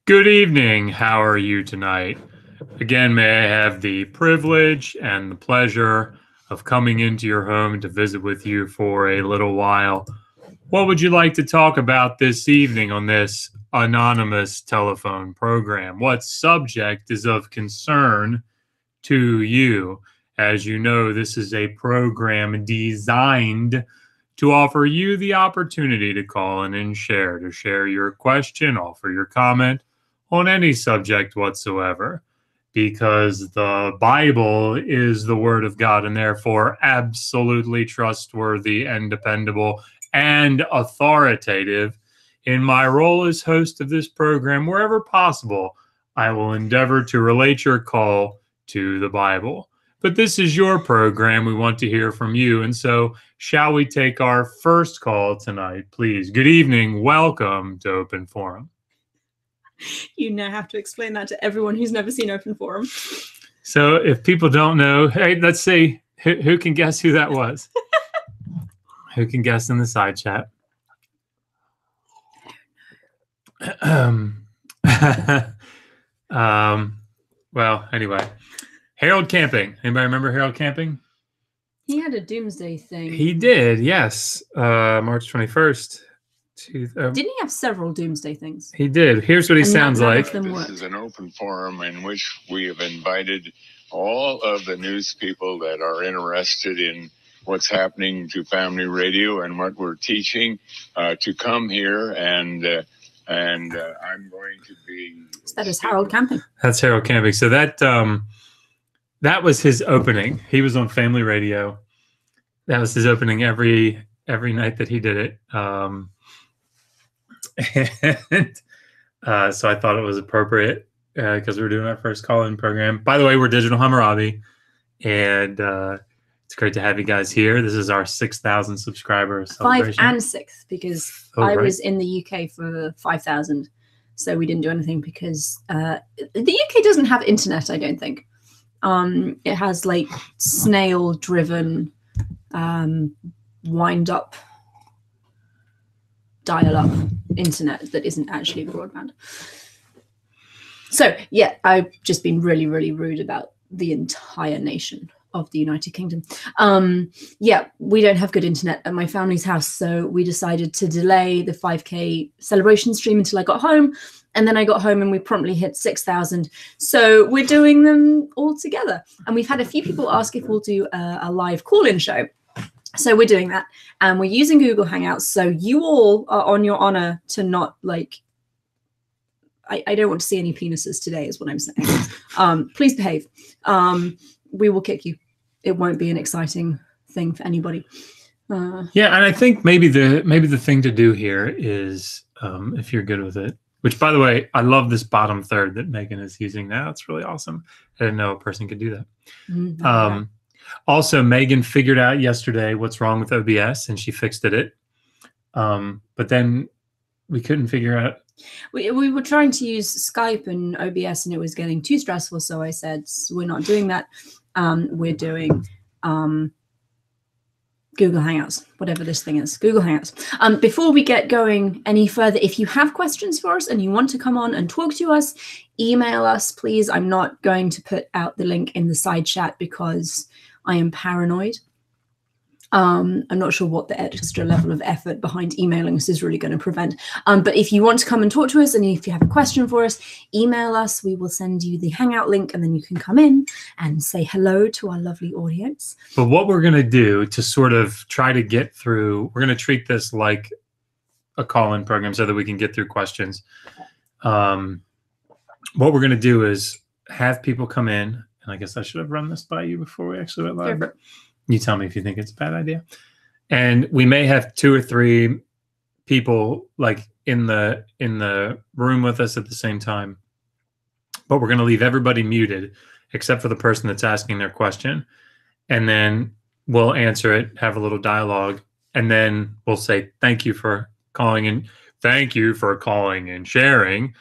Good evening. How are you tonight? Again, may I have the privilege and the pleasure of coming into your home to visit with you for a little while. What would you like to talk about this evening on this anonymous telephone program? What subject is of concern to you? As you know, this is a program designed to offer you the opportunity to call in and to share your question, offer your comment on any subject whatsoever, because the Bible is the Word of God and therefore absolutely trustworthy and dependable and authoritative. In my role as host of this program, wherever possible, I will endeavor to relate your call to the Bible. But this is your program. We want to hear from you. And so, shall we take our first call tonight, please? Good evening. Welcome to Open Forum. You now have to explain that to everyone who's never seen Open Forum. So if people don't know, hey, let's see, who can guess who that was? Who can guess in the side chat? Well, anyway, Harold Camping. Anybody remember Harold Camping? He had a doomsday thing. He did, yes. March 21st. Didn't he have several doomsday things? He did. Here's what he sounds like. This is an open forum in which we have invited all of the news people that are interested in what's happening to family radio and what we're teaching to come here, and I'm going to be. That is Harold Camping. That's Harold Camping. So that was his opening. He was on family radio. That was his opening every night that he did it. And so I thought it was appropriate because we're doing our first call-in program. By the way, we're Digital Hammurabi, and it's great to have you guys here. This is our 6,000 subscriber celebration. 5 and 6, because I was in the UK for 5,000, so we didn't do anything because the UK doesn't have internet, I don't think. It has like snail-driven wind-up dial-up internet that isn't actually broadband. So yeah, I've just been really, really rude about the entire nation of the United Kingdom. Yeah, we don't have good internet at my family's house, so we decided to delay the 5K celebration stream until I got home. And then I got home and we promptly hit 6,000. So we're doing them all together. And we've had a few people ask if we'll do a live call-in show. So we're doing that, and we're using Google Hangouts. So you all are on your honor to not like, I don't want to see any penises today is what I'm saying. Please behave. We will kick you. It won't be an exciting thing for anybody. Yeah, and I think maybe the thing to do here is, if you're good with it, which, by the way, I love this bottom third that Megan is using now. It's really awesome. I didn't know a person could do that. Mm-hmm. Also, Megan figured out yesterday what's wrong with OBS, and she fixed it. But then we couldn't figure out. We were trying to use Skype and OBS, and it was getting too stressful. So I said, we're not doing that. We're doing Google Hangouts, whatever this thing is, Google Hangouts. Before we get going any further, if you have questions for us and you want to come on and talk to us, email us, please. I'm not going to put out the link in the side chat because I am paranoid. I'm not sure what the extra level of effort behind emailing us is really going to prevent. But if you want to come and talk to us, and if you have a question for us, email us. We will send you the Hangout link, and then you can come in and say hello to our lovely audience. But what we're going to do to sort of try to get through, we're going to treat this like a call-in program so that we can get through questions. What we're going to do is have people come in, and I guess I should have run this by you before we actually went live. But you tell me if you think it's a bad idea. And we may have 2 or 3 people like in the room with us at the same time. But we're going to leave everybody muted except for the person that's asking their question. And then we'll answer it, have a little dialogue, and then we'll say thank you for calling in. Thank you for calling and sharing.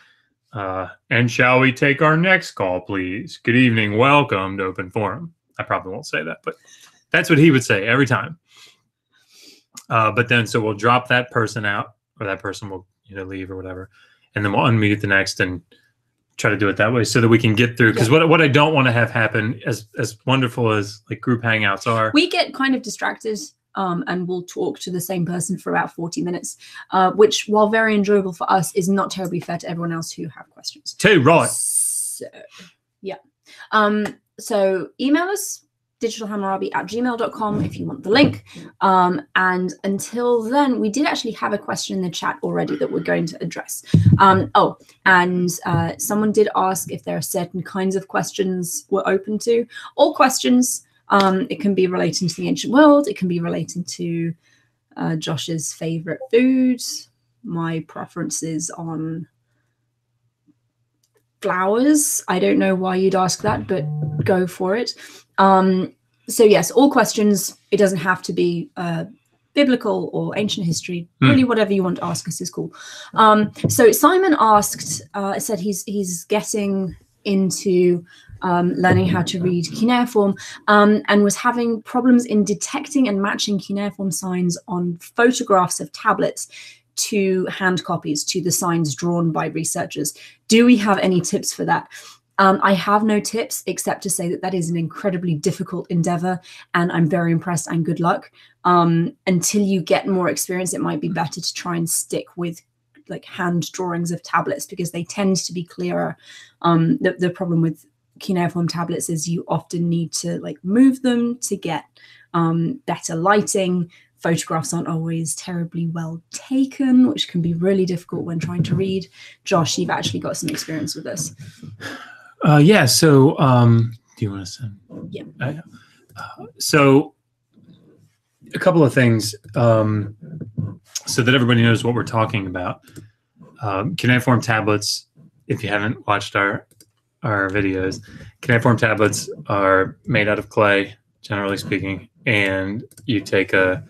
And shall we take our next call, please? Good evening. Welcome to Open Forum. I probably won't say that, but that's what he would say every time. But then, so we'll drop that person out, or that person will, leave or whatever. and then we'll unmute the next and try to do it that way so that we can get through. Because what I don't want to have happen, as wonderful as like group hangouts are, we get kind of distracted. And we'll talk to the same person for about 40 minutes, which, while very enjoyable for us, is not terribly fair to everyone else who have questions. Too right. So, yeah. So email us, digitalhammurabi@gmail.com if you want the link. And until then, we did actually have a question in the chat already that we're going to address. Someone did ask if there are certain kinds of questions we're open to. All questions. It can be relating to the ancient world. It can be relating to Josh's favorite foods, my preferences on flowers. I don't know why you'd ask that, but go for it. So yes, all questions. It doesn't have to be biblical or ancient history. Really, whatever you want to ask us is cool. So Simon asked, said he's getting into learning how to read cuneiform, and was having problems in detecting and matching cuneiform signs on photographs of tablets to hand copies, to the signs drawn by researchers. Do we have any tips for that? I have no tips except to say that that is an incredibly difficult endeavor, and I'm very impressed, and good luck. Until you get more experience, it might be better to try and stick with like hand drawings of tablets, because they tend to be clearer. The problem with cuneiform tablets is you often need to like move them to get better lighting. Photographs aren't always terribly well taken, which can be really difficult when trying to read. Josh, you've actually got some experience with this. Yeah. So do you want to send? Yeah. So a couple of things so that everybody knows what we're talking about. Cuneiform tablets, if you haven't watched our videos, cuneiform tablets are made out of clay, generally speaking, and you take the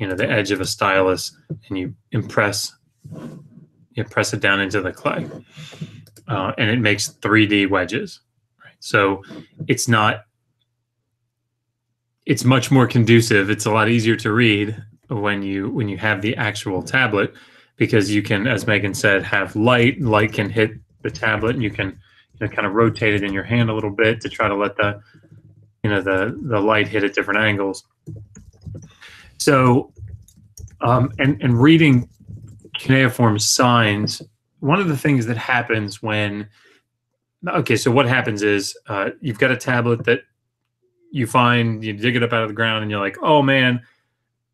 edge of a stylus and you press it down into the clay, and it makes 3D wedges. Right? So it's much more conducive. It's a lot easier to read when you have the actual tablet, because you can, as Megan said, have light. Light can hit the tablet, and you can kind of rotate it in your hand a little bit to try to let the light hit at different angles. So, and reading cuneiform signs, one of the things that happens so what happens is you've got a tablet that you find, you dig it up out of the ground, and you're like, oh man,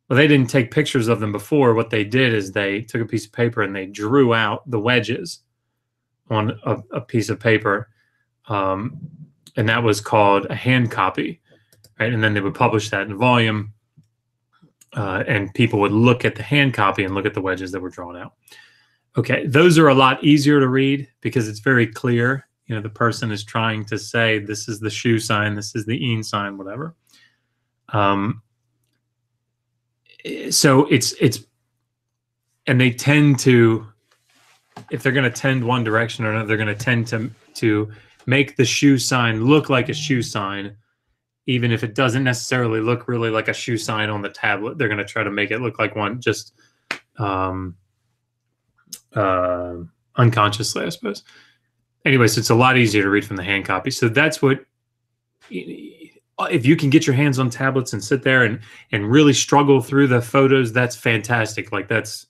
well, they didn't take pictures of them before. What they did is they took a piece of paper and they drew out the wedges on a piece of paper, and that was called a hand copy, right? And then they would publish that in volume, and people would look at the hand copy and look at the wedges that were drawn out. Okay, those are a lot easier to read because it's very clear. The person is trying to say, this is the shu sign, this is the ein sign, whatever. So it's, and they tend to, if they're going to tend one direction or another, they're going to tend to make the shu sign look like a shu sign, even if it doesn't necessarily look really like a shu sign on the tablet. They're going to try to make it look like one, just unconsciously, I suppose. Anyways, it's a lot easier to read from the hand copy. So that's what, if you can get your hands on tablets and sit there and really struggle through the photos, that's fantastic. Like that's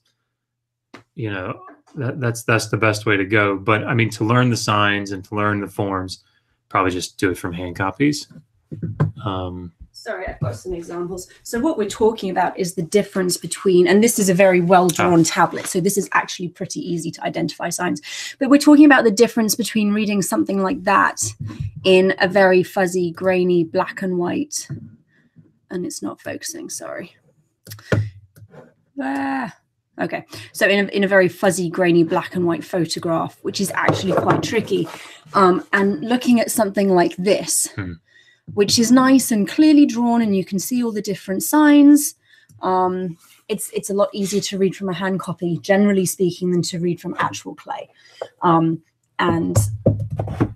the best way to go. But I mean, to learn the signs and to learn the forms, probably just do it from hand copies. Sorry, I've got some examples. So what we're talking about is the difference between, and this is a very well-drawn tablet, so this is actually pretty easy to identify signs, but we're talking about the difference between reading something like that in a very fuzzy, grainy, black and white, and it's not focusing, sorry. Okay, so in a very fuzzy, grainy, black and white photograph, which is actually quite tricky, and looking at something like this, which is nice and clearly drawn, and you can see all the different signs. It's a lot easier to read from a hand copy, generally speaking, than to read from actual clay. And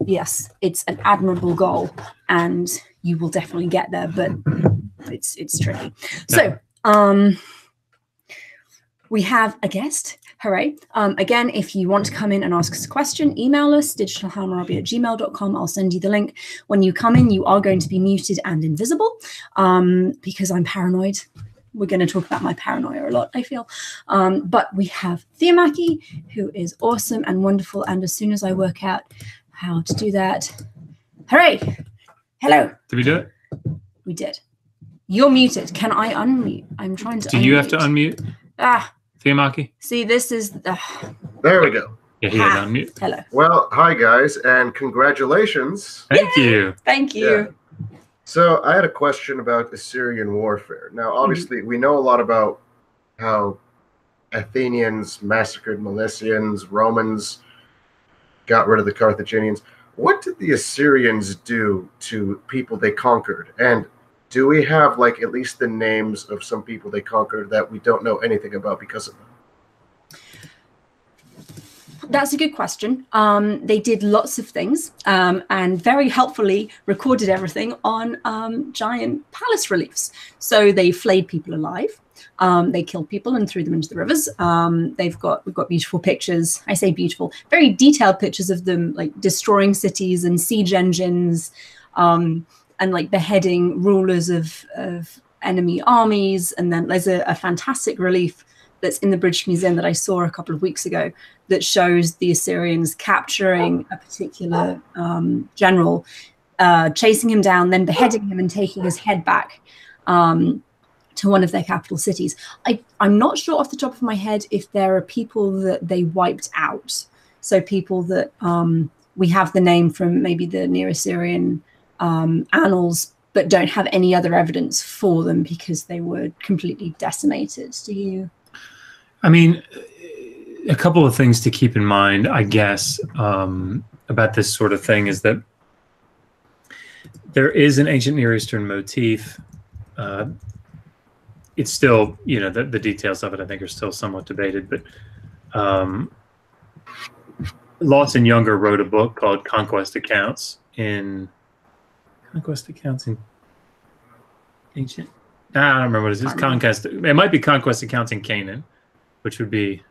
yes, it's an admirable goal, and you will definitely get there, but it's tricky. So we have a guest. Hooray. Again, if you want to come in and ask us a question, email us, digitalhammurabi@gmail.com. I'll send you the link. When you come in, you are going to be muted and invisible because I'm paranoid. We're going to talk about my paranoia a lot, I feel. But we have 𝒀ōSupport, who is awesome and wonderful. And as soon as I work out how to do that, hooray! Hello. Did we do it? We did. You're muted. Can I unmute? I'm trying to Do you have to unmute? 🀭? See, this is the... There we go. Yeah, he had to unmute. Hello. Well, hi guys, and congratulations. Thank you. Thank you. Yeah. So I had a question about Assyrian warfare. Now, obviously, we know a lot about how Athenians massacred Milesians, Romans got rid of the Carthaginians. What did the Assyrians do to people they conquered? And do we have, like, at least the names of some people they conquered that we don't know anything about because of them? That's a good question. They did lots of things and very helpfully recorded everything on giant palace reliefs. So they flayed people alive. They killed people and threw them into the rivers. We've got beautiful pictures. I say beautiful, very detailed pictures of them like destroying cities and siege engines and like beheading rulers of enemy armies. And then there's a fantastic relief that's in the British Museum that I saw a couple of weeks ago that shows the Assyrians capturing a particular general, chasing him down, then beheading him and taking his head back to one of their capital cities. I'm not sure off the top of my head if there are people that they wiped out. So people that we have the name from maybe the Near Assyrian annals, but don't have any other evidence for them because they were completely decimated. Do you? I mean, a couple of things to keep in mind, I guess, about this sort of thing is that there is an ancient Near Eastern motif. It's still, you know, the details of it, I think, are still somewhat debated. But Lawson Younger wrote a book called Conquest Accounts in ancient. I don't remember what it is. It's Conquest. It might be Conquest Accounts in Canaan, which would be.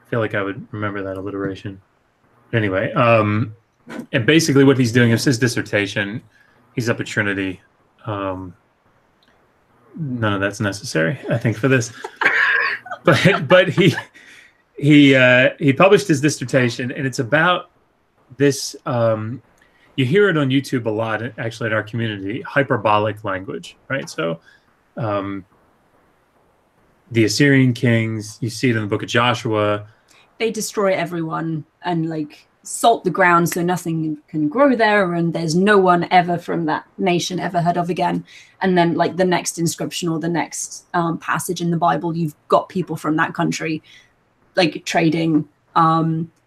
I feel like I would remember that alliteration. Anyway, and basically what he's doing is his dissertation. He's up at Trinity. None of that's necessary, I think, for this. but he published his dissertation, and it's about this. You hear it on YouTube a lot, actually, in our community. Hyperbolic language, right? So. The Assyrian kings, you see it in the book of Joshua. They destroy everyone and like salt the ground so nothing can grow there, and there's no one ever from that nation ever heard of again. And then like the next inscription or the next passage in the Bible, you've got people from that country like trading,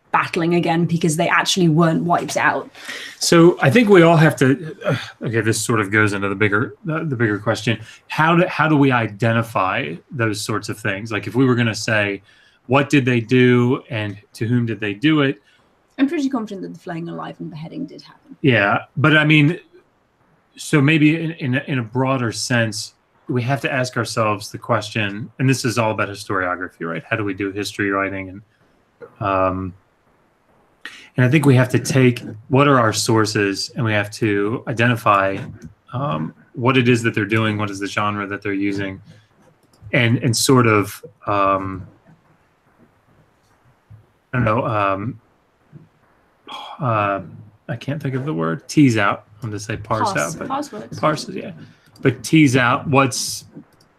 battling again because they actually weren't wiped out. So I think we all have to. Okay, this sort of goes into the bigger question. How do we identify those sorts of things? Like if we were going to say, what did they do and to whom did they do it? I'm pretty confident that the flaying alive and beheading did happen. Yeah, but I mean, so maybe in a broader sense, we have to ask ourselves the question, and this is all about historiography, right? How do we do history writing? And I think we have to take what are our sources, and we have to identify what it is that they're doing, what is the genre that they're using, and sort of I don't know. I can't think of the word. Tease out. I'm going to say parse out. But parse, yeah. But tease out what's,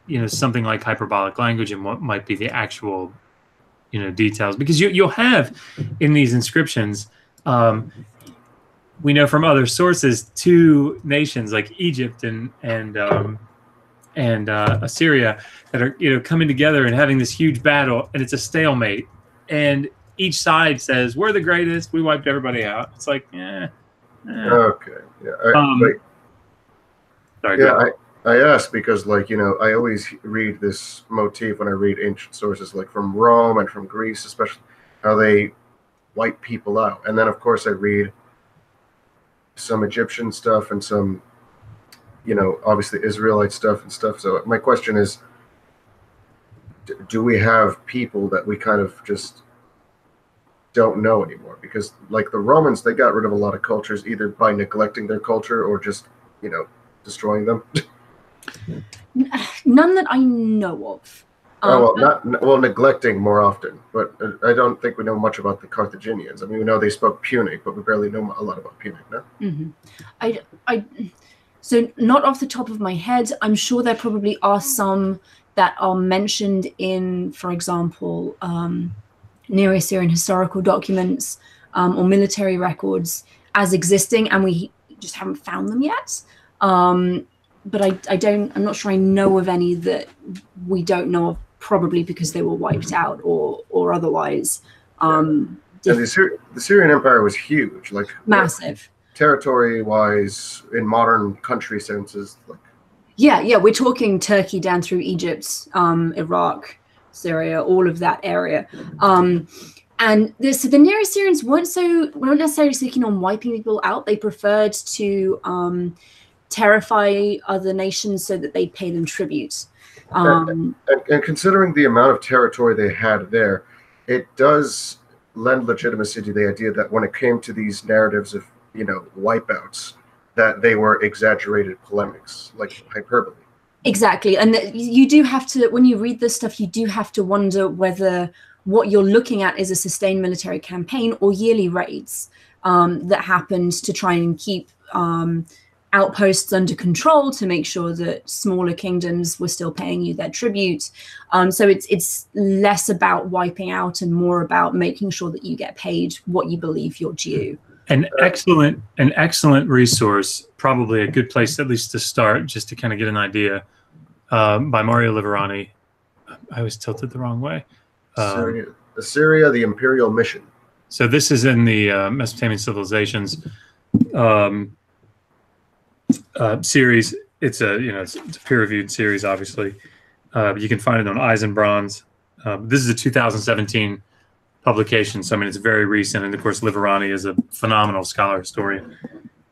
you know, something like hyperbolic language and what might be the actual, you know, details. Because you'll have in these inscriptions, we know from other sources, two nations like Egypt and Assyria that are, you know, coming together and having this huge battle, and it's a stalemate. And each side says, we're the greatest, we wiped everybody out. It's like, Okay. Yeah. Sorry, I asked because, like, you know, I always read this motif when I read ancient sources, like from Rome and from Greece, especially how they wipe people out. And then, of course, I read some Egyptian stuff and some, you know, obviously Israelite stuff and stuff. So my question is, do we have people that we kind of just don't know anymore? Because like the Romans, they got rid of a lot of cultures either by neglecting their culture or just, you know, destroying them. None that I know of. Neglecting more often, but I don't think we know much about the Carthaginians. I mean, we know they spoke Punic, but we barely know a lot about Punic, no? So not off the top of my head, I'm sure there probably are some that are mentioned in, for example, Near Assyrian historical documents or military records as existing, and we just haven't found them yet. But I'm not sure I know of any that we don't know of, probably because they were wiped out or otherwise. And the Syrian Empire was huge, like massive. Territory-wise, in modern country senses, like we're talking Turkey down through Egypt, Iraq, Syria, all of that area. And so the Near Assyrians weren't necessarily seeking on wiping people out. They preferred to terrify other nations so that they'd pay them tribute. And considering the amount of territory they had there, it does lend legitimacy to the idea that when it came to these narratives of, you know, wipeouts, that they were exaggerated polemics, like hyperbole. Exactly. And you do have to, when you read this stuff, you do have to wonder whether what you're looking at is a sustained military campaign or yearly raids that happened to try and keep outposts under control to make sure that smaller kingdoms were still paying you their tribute. So it's less about wiping out and more about making sure that you get paid what you believe you're due. An excellent resource, probably a good place at least to start, just to kind of get an idea, by Mario Liverani. I was tilted the wrong way. Assyria, the Imperial Mission. So this is in the Mesopotamian Civilizations series. It's a peer-reviewed series, obviously. You can find it on Eisenbronze. This is a 2017 publication, so I mean it's very recent, and of course Liverani is a phenomenal scholar historian.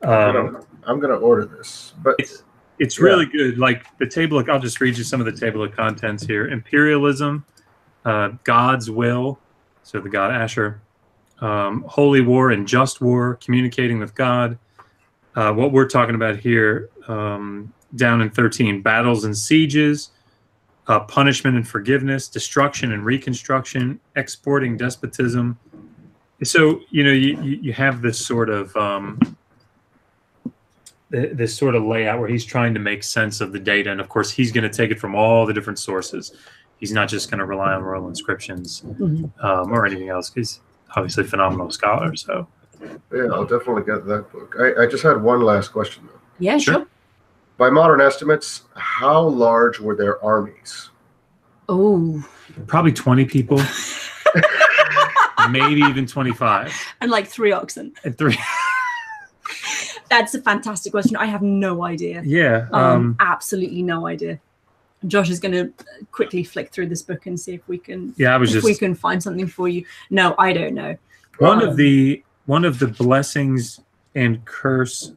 I'm gonna order this, but it's really good. Like the table, I'll just read you some of the table of contents here. Imperialism, God's will, so the god Asher, holy war and just war, communicating with God. What we're talking about here, down in 13, battles and sieges, punishment and forgiveness, destruction and reconstruction, exporting despotism. So you have this sort of layout where he's trying to make sense of the data, and of course he's going to take it from all the different sources. He's not just going to rely on royal inscriptions or anything else. He's obviously a phenomenal scholar. So yeah, I'll definitely get that book. I just had one last question though. Yeah, sure. By modern estimates, how large were their armies? Oh, probably 20 people, maybe even 25, and like 3 oxen. And 3. That's a fantastic question. I have no idea. Yeah, absolutely no idea. Josh is going to quickly flick through this book and see if we can. Yeah, we can find something for you. No, I don't know. One of the blessings and curses.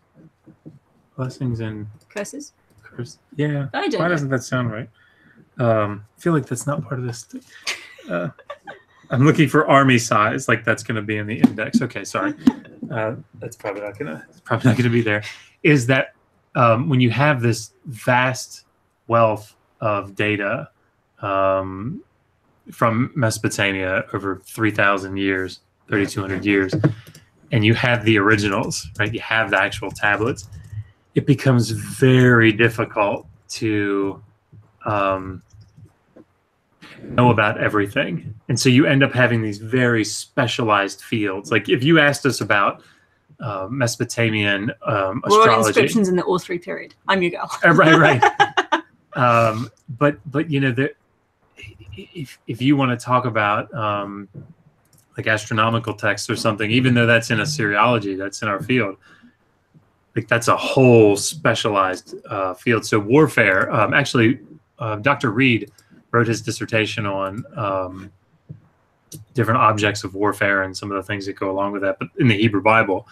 Yeah. I don't Why know. doesn't that sound right? I feel like that's not part of this. I'm looking for army size, like that's going to be in the index. Okay, sorry. That's probably not gonna be there. Is that when you have this vast wealth of data from Mesopotamia over 3,000 years, 3,200 years, and you have the originals, right? You have the actual tablets. It becomes very difficult to know about everything. And so you end up having these very specialized fields. Like if you asked us about Mesopotamian astrology. Royal inscriptions in the All-3 period. I'm your girl. Right. But if you want to talk about like astronomical texts or something, even though that's in Assyriology, that's in our field, like that's a whole specialized field. So warfare, actually, Dr. Reed wrote his dissertation on different objects of warfare and some of the things that go along with that, but in the Hebrew Bible.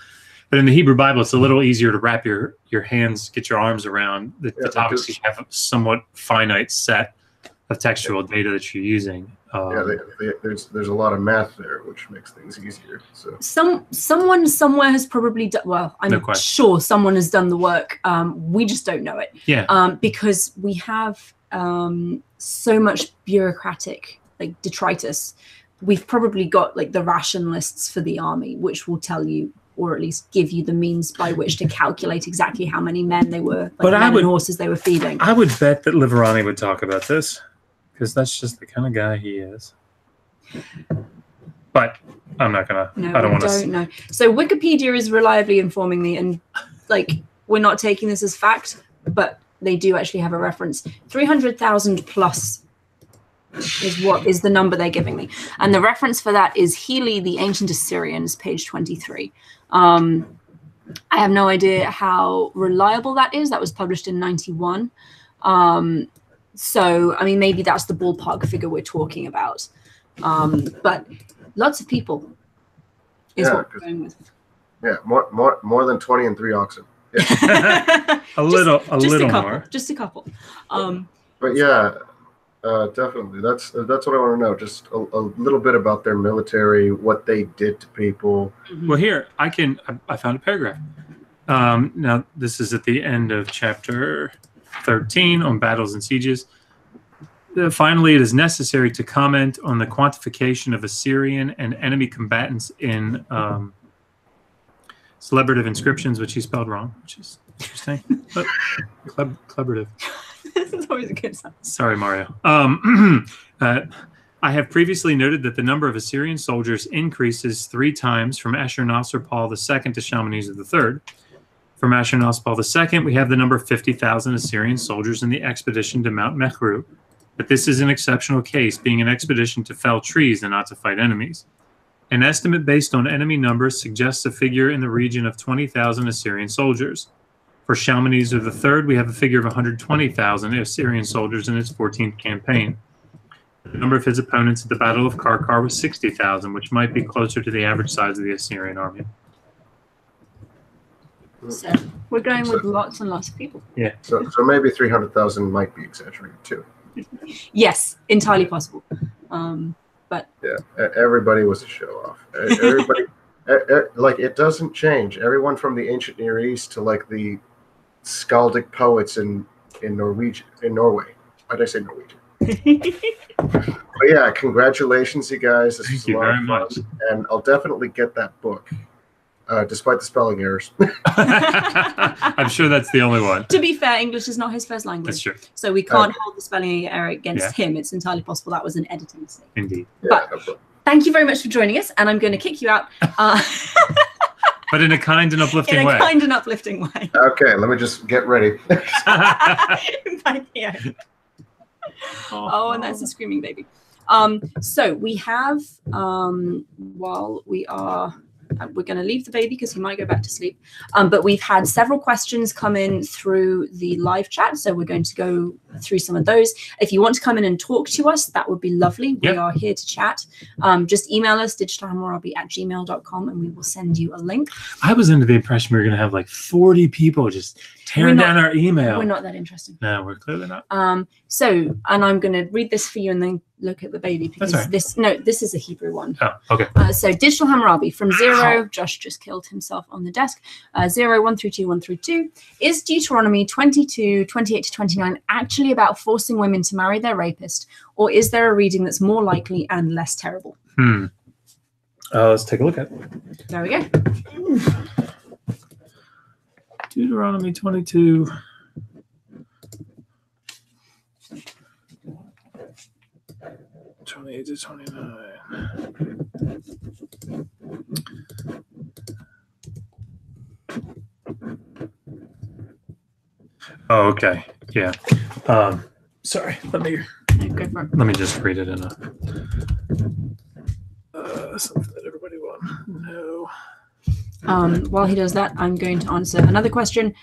But in the Hebrew Bible, it's a little easier to wrap your hands, get your arms around the topics. You have a somewhat finite set of textual data that you're using. There's a lot of math there, which makes things easier. So someone somewhere has probably done, well, I'm sure someone has done the work. We just don't know it. Yeah. Because we have so much bureaucratic like detritus. We've probably got like the ration lists for the army, which will tell you, or at least give you the means by which to calculate exactly how many men they were, like men and horses they were feeding. I would bet that Liverani would talk about this, because that's just the kind of guy he is. But I'm not gonna. No, I don't want to. Don't know. So Wikipedia is reliably informing me, and like we're not taking this as fact, but they do actually have a reference. 300,000 plus is the number they're giving me, and the reference for that is Healy, the Ancient Assyrians, page 23. I have no idea how reliable that is. That was published in 91. So I mean, maybe that's the ballpark figure we're talking about. But lots of people is what we're going with. Yeah, more than 20 and 3 oxen. Yeah. a little more. Just a couple. But yeah. Definitely. That's what I want to know. Just a little bit about their military, what they did to people. Well, here I found a paragraph. Now this is at the end of chapter 13 on battles and sieges. Finally, it is necessary to comment on the quantification of Assyrian and enemy combatants in celebrative inscriptions, which he spelled wrong, which is interesting. But celebrative. This is always a good sign. Sorry, Mario. I have previously noted that the number of Assyrian soldiers increases 3 times from Ashurnasirpal II to Shalmaneser III. From Ashurnasirpal II, we have the number of 50,000 Assyrian soldiers in the expedition to Mount Mehru. But this is an exceptional case, being an expedition to fell trees and not to fight enemies. An estimate based on enemy numbers suggests a figure in the region of 20,000 Assyrian soldiers. For Shalmaneser III, we have a figure of 120,000 Assyrian soldiers in its 14th campaign. The number of his opponents at the Battle of Karkar was 60,000, which might be closer to the average size of the Assyrian army. So we're going with lots and lots of people. Yeah. So maybe 300,000 might be exaggerated too. Yes, entirely possible. But yeah, everybody was a show off. Everybody, like it doesn't change. Everyone from the ancient Near East to like the skaldic poets in Norway. Why did I say Norwegian? But yeah, congratulations, you guys. This Thank you very much. And I'll definitely get that book, despite the spelling errors. I'm sure that's the only one. To be fair, English is not his first language. That's true. So we can't hold the spelling error against him. It's entirely possible that was an editing mistake. Indeed. But thank you very much for joining us, and I'm going to kick you out. But in a kind and uplifting way. In a kind and uplifting way. Okay, let me just get ready. Thank you. Oh, and that's a screaming baby. So we have, while we're going to leave the baby because he might go back to sleep. But we've had several questions come in through the live chat. So we're going to go through some of those. If you want to come in and talk to us, that would be lovely. Yep. We are here to chat. Just email us, digitalhammurabi@gmail.com, and we will send you a link. I was under the impression we were going to have like 40 people just tearing down our email. We're not that interesting. No, we're clearly not. So, and I'm going to read this for you and then look at the baby because this is a Hebrew one. Oh, okay. So Digital Hammurabi from 0, Josh just killed himself on the desk, 0, 1 through 2, 1 through 2. Is Deuteronomy 22, 28 to 29 actually about forcing women to marry their rapist, or is there a reading that's more likely and less terrible? Let's take a look at it. There we go. Deuteronomy 22. To 29. Oh, okay. Yeah. Sorry. Let me just read it in a something that everybody will know. While he does that, I'm going to answer another question.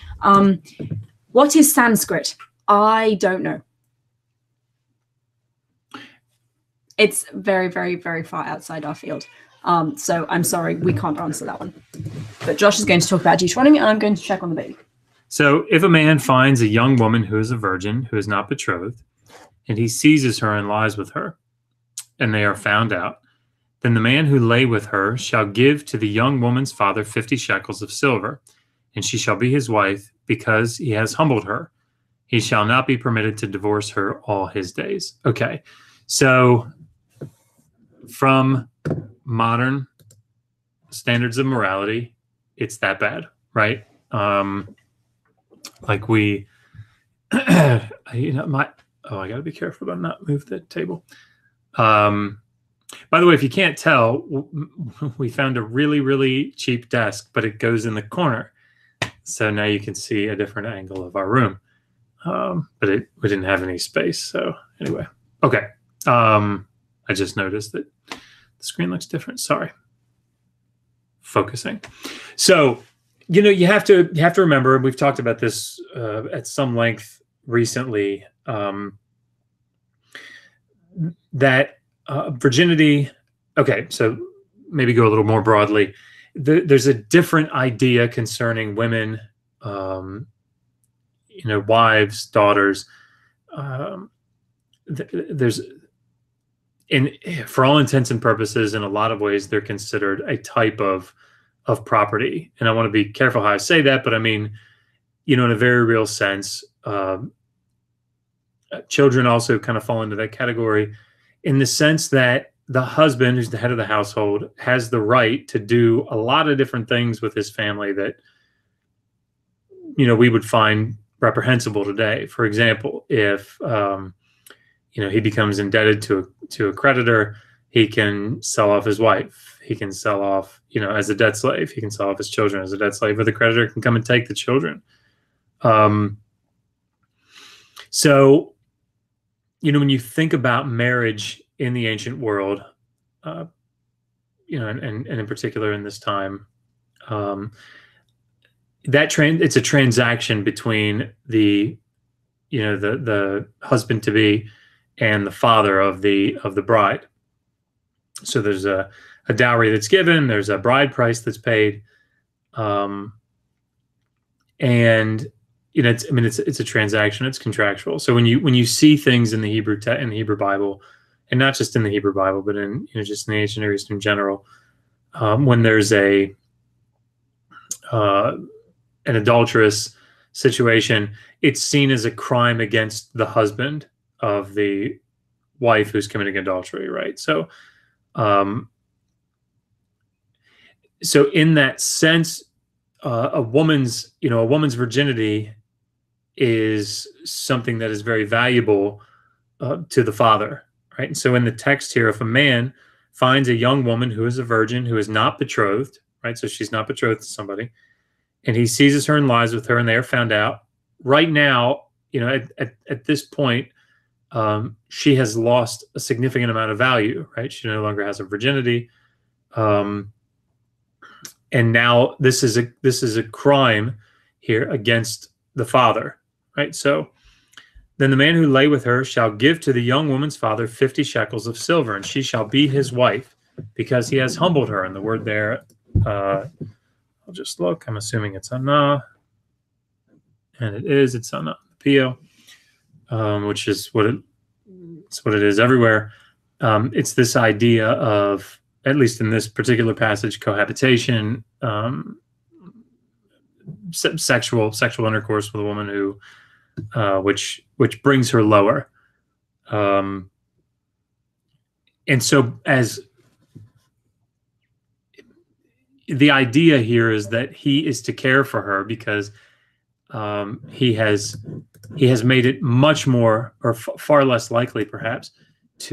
What is Sanskrit? I don't know. It's very, very, very far outside our field. So I'm sorry, we can't answer that one. But Josh is going to talk about Deuteronomy, and I'm going to check on the baby. So if a man finds a young woman who is a virgin, who is not betrothed, and he seizes her and lies with her, and they are found out. Then the man who lay with her shall give to the young woman's father 50 shekels of silver, and she shall be his wife, because he has humbled her. He shall not be permitted to divorce her all his days. Okay, so from modern standards of morality, it's that bad, right? Like we, I gotta be careful about not move the table. By the way, if you can't tell, we found a really, really cheap desk, but it goes in the corner. So now you can see a different angle of our room. But we didn't have any space. So anyway, okay. I just noticed that the screen looks different. Sorry. Focusing. So, you have to remember, and we've talked about this at some length recently, that virginity. Okay, so maybe go a little more broadly. There's a different idea concerning women, wives, daughters. For all intents and purposes, in a lot of ways, they're considered a type of property. And I want to be careful how I say that, but I mean, in a very real sense, children also kind of fall into that category, in the sense that the husband, who's the head of the household, has the right to do a lot of different things with his family that, we would find reprehensible today. For example, if, he becomes indebted to a creditor, he can sell off his wife. He can sell off, as a debt slave. He can sell off his children as a debt slave, or the creditor can come and take the children. So, when you think about marriage in the ancient world, and in particular in this time, it's a transaction between the husband to be and the father of the bride. So there's a dowry that's given, there's a bride price that's paid, and it's a transaction, it's contractual. So when you see things in the Hebrew Bible, and not just in the Hebrew Bible, but in just in the ancient Near East in general, when there's an adulterous situation, it's seen as a crime against the husband of the wife who's committing adultery, right? So, so in that sense, a woman's virginity is something that is very valuable to the father, right? And so in the text here, if a man finds a young woman who is a virgin, who is not betrothed, right? So she's not betrothed to somebody, and he seizes her and lies with her, and they are found out. Right now, at this point, she has lost a significant amount of value, right? She no longer has a virginity, and now this is a crime here against the father, right? So then the man who lay with her shall give to the young woman's father 50 shekels of silver, and she shall be his wife, because he has humbled her. And the word there, I'll just look. I'm assuming it's anah, and it is. It's anah, pio, which is it's what it is everywhere. It's this idea of, at least in this particular passage, cohabitation, sexual intercourse with a woman who, which brings her lower. And so, as the idea here is that he is to care for her, because he has made it much more, or far less likely, perhaps, it's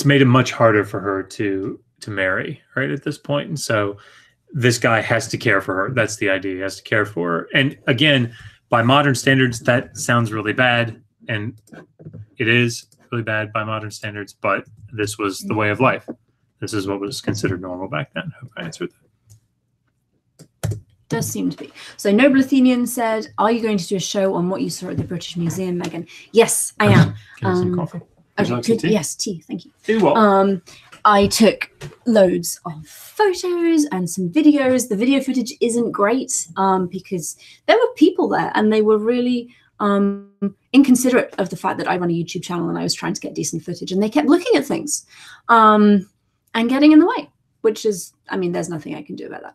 made it much harder for her to marry, right, at this point. And so this guy has to care for her. That's the idea. He has to care for her. And again, by modern standards, that sounds really bad, and it is really bad by modern standards, but this was the way of life. This is what was considered normal back then. I hope I answered that. Does seem to be. So Noble Athenian said, "Are you going to do a show on what you saw at the British Museum, Megan?" Yes, I am. Give me some coffee. Okay, good. Yes, tea. Thank you. You're welcome. I took loads of photos and some videos. The video footage isn't great because there were people there and they were really inconsiderate of the fact that I run a YouTube channel and I was trying to get decent footage, and they kept looking at things and getting in the way, which is, I mean, there's nothing I can do about that.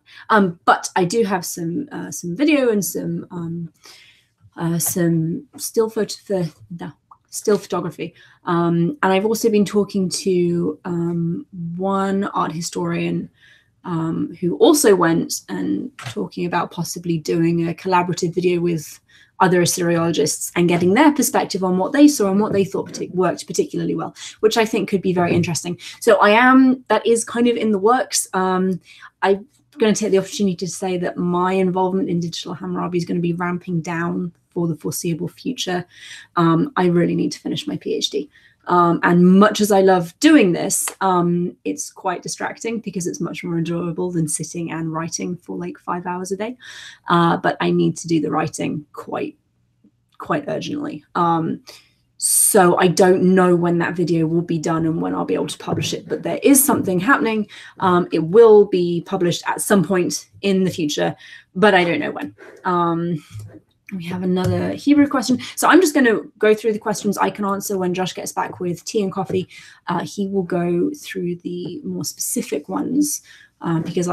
But I do have some video and some still photography. And I've also been talking to one art historian who also went and talking about possibly doing a collaborative video with other Assyriologists and getting their perspective on what they saw and what they thought worked particularly well, which I think could be very interesting. So that is kind of in the works. I'm going to take the opportunity to say that my involvement in Digital Hammurabi is going to be ramping down for the foreseeable future. I really need to finish my PhD. And much as I love doing this, it's quite distracting because it's much more enjoyable than sitting and writing for like 5 hours a day. But I need to do the writing quite urgently. So I don't know when that video will be done and when I'll be able to publish it, but there is something happening. It will be published at some point in the future, but I don't know when. We have another Hebrew question. So I'm just going to go through the questions I can answer when Josh gets back with tea and coffee. He will go through the more specific ones because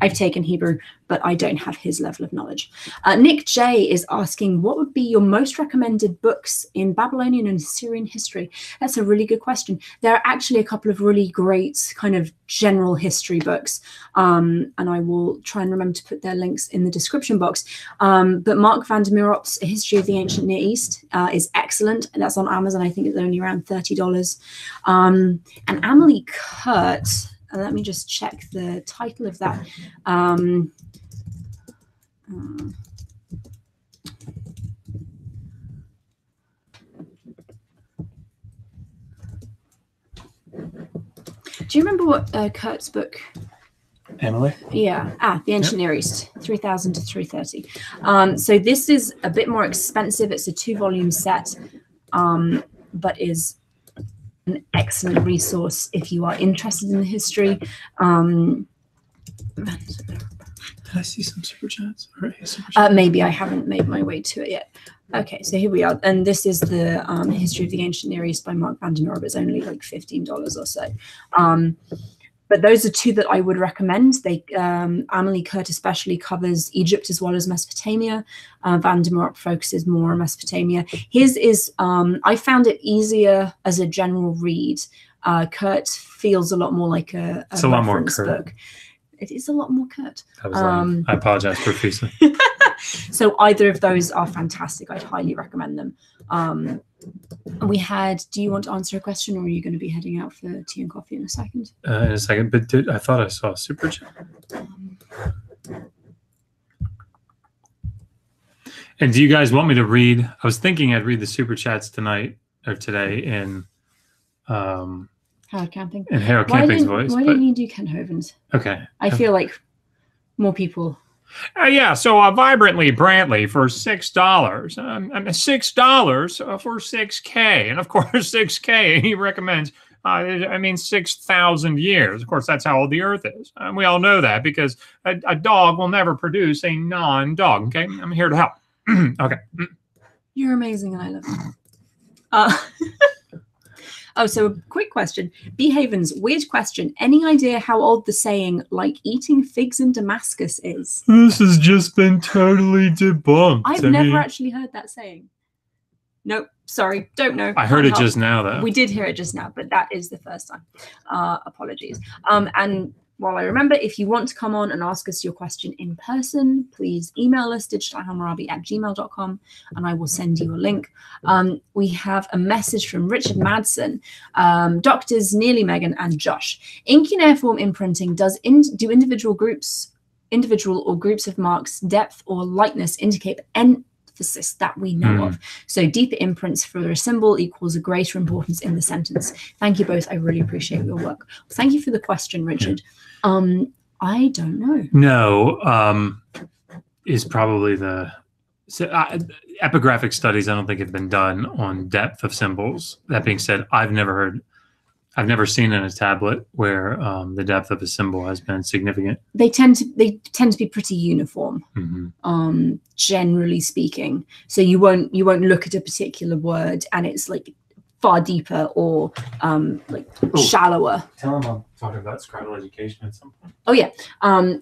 I've taken Hebrew, but I don't have his level of knowledge. Nick J is asking, what would be your most recommended books in Babylonian and Assyrian history? That's a really good question. There are actually a couple of really great kind of general history books, and I will try and remember to put their links in the description box. But Mark van der Meerop's A History of the Ancient Near East is excellent. That's on Amazon. I think it's only around $30. And Amelie Kurt, let me just check the title of that. Do you remember what Kurt's book? Emily? Yeah. The Ancient Near East, 3000 to 330. So this is a bit more expensive. It's a 2-volume set, but is an excellent resource if you are interested in the history. Did I see some super chats? Maybe I haven't made my way to it yet. Okay, so here we are, and this is the History of the Ancient Near East by Mark van der Meerop. It's only like $15 or so. But those are two that I would recommend. Amelie Kurt especially covers Egypt as well as Mesopotamia. Van der Meerop focuses more on Mesopotamia. His is, I found it easier as a general read. Kurt feels a lot more like a lot more reference book. It is a lot more Kurt. I apologize profusely. So either of those are fantastic. I'd highly recommend them. Do you want to answer a question, or are you going to be heading out for tea and coffee in a second? In a second, but I thought I saw a super chat. And do you guys want me to read? I was thinking I'd read the super chats tonight or today in Harold Camping. In Harold Camping's voice. Why didn't you do Ken Hoven's? Okay. I feel like more people. Yeah, so Vibrantly Brantley for $6. $6 for 6K. And of course, 6K, he recommends, 6,000 years. Of course, that's how old the Earth is. We all know that because a dog will never produce a non-dog. Okay, I'm here to help. Okay. You're amazing and I love you. Oh, so a quick question. B. Havens, weird question. Any idea how old the saying, like eating figs in Damascus is? This has just been totally debunked. I've never actually heard that saying. Nope, sorry, don't know. I heard it just now, though. We did hear it just now, but that is the first time. Apologies. And while I remember, if you want to come on and ask us your question in person, please email us, digitalhammurabi@gmail.com, and I will send you a link. We have a message from Richard Madsen. Doctors Nearly Megan and Josh. In cuneiform imprinting, do individual or groups of marks, depth or lightness indicate emphasis that we know of? So deeper imprints for a symbol equals a greater importance in the sentence. Thank you both. I really appreciate your work. Thank you for the question, Richard. I don't know. No, is probably the So epigraphic studies, I don't think have been done on depth of symbols. That being said, I've never seen in a tablet where the depth of a symbol has been significant. They tend to be pretty uniform, Mm-hmm. generally speaking. So you won't look at a particular word and it's like far deeper or shallower. Tell them I'm talking about scribal education at some point. Oh yeah,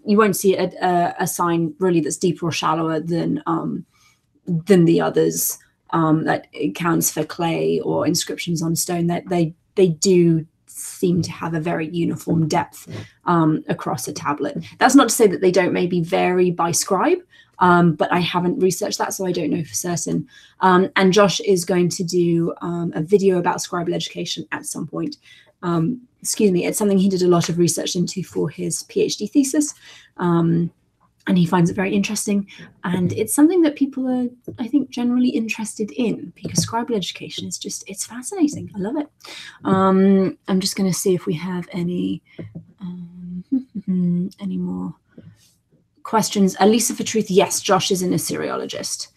you won't see a sign really that's deeper or shallower than the others. That it counts for clay or inscriptions on stone. That they do seem to have a very uniform depth across a tablet. That's not to say that they don't maybe vary by scribe, but I haven't researched that, so I don't know for certain. And Josh is going to do a video about scribal education at some point. Excuse me, it's something he did a lot of research into for his PhD thesis. And he finds it very interesting. And it's something that people are, I think, generally interested in, because scribal education is just, it's fascinating. I love it. I'm just going to see if we have any more questions. Elisa for Truth, yes, Josh is an Assyriologist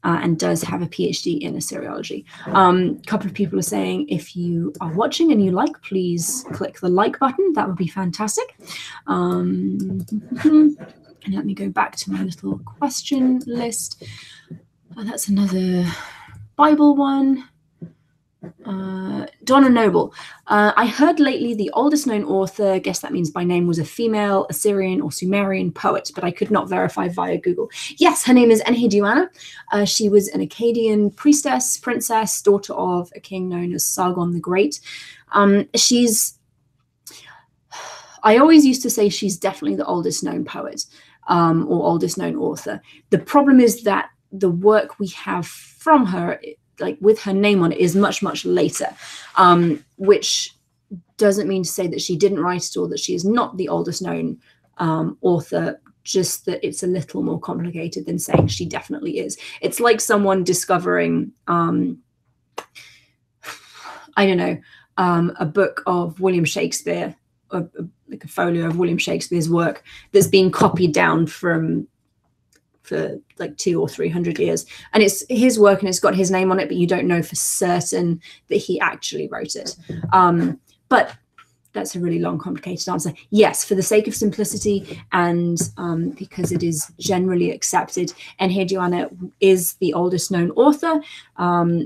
and does have a PhD in Assyriology. A couple of people are saying, if you are watching and you like, please click the like button. That would be fantastic. And let me go back to my little question list. Oh, that's another Bible one. Donna Noble. I heard lately the oldest known author, guess that means by name, was a female Assyrian or Sumerian poet, but I could not verify via Google. Yes, her name is Enheduanna. She was an Akkadian priestess, princess, daughter of a king known as Sargon the Great. I always used to say she's definitely the oldest known poet. Or oldest known author. The problem is that the work we have from her, like with her name on it, is much, much later, which doesn't mean to say that she didn't write it or that she is not the oldest known author, just that it's a little more complicated than saying she definitely is. It's like someone discovering, I don't know, a book of William Shakespeare, like a folio of William Shakespeare's work that's been copied down for like 200 or 300 years, and it's his work and it's got his name on it, but you don't know for certain that he actually wrote it. But that's a really long, complicated answer. Yes, for the sake of simplicity and because it is generally accepted, Enheduanna is the oldest known author.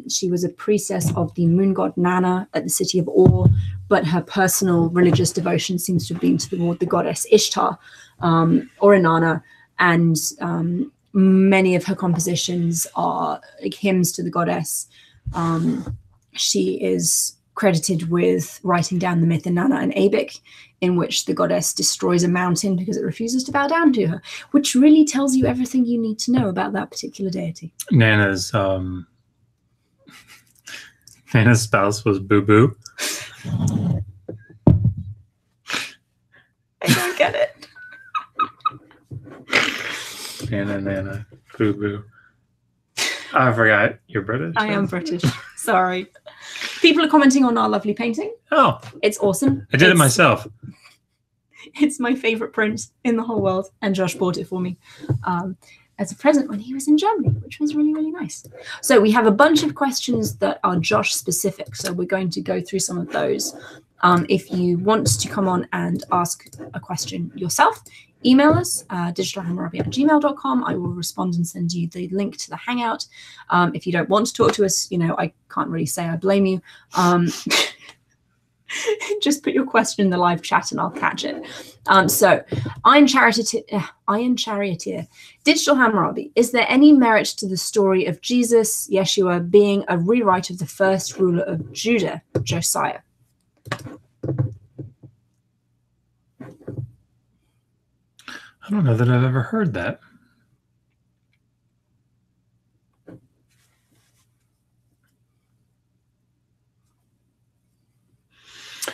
She was a priestess of the moon god Nana at the city of Ur, but her personal religious devotion seems to have been toward the goddess Ishtar or Inanna, and many of her compositions are like hymns to the goddess. She is credited with writing down the myth Inanna and Abic, in which the goddess destroys a mountain because it refuses to bow down to her, which really tells you everything you need to know about that particular deity. Nana's spouse was Boo Boo. I don't get it. Nana, Boo Boo. I forgot. You're British? I am British. Sorry. People are commenting on our lovely painting. Oh. It's awesome. I did it myself. It's my favorite print in the whole world, and Josh bought it for me as a present when he was in Germany, which was really, really nice. So we have a bunch of questions that are Josh specific, so we're going to go through some of those. If you want to come on and ask a question yourself, email us, digitalhammurabi@gmail.com. I will respond and send you the link to the Hangout. If you don't want to talk to us, I can't really say I blame you. Just put your question in the live chat and I'll catch it. So, Iron Charioteer, Digital Hammurabi, is there any merit to the story of Jesus, Yeshua, being a rewrite of the first ruler of Judah, Josiah? I don't know that I've ever heard that.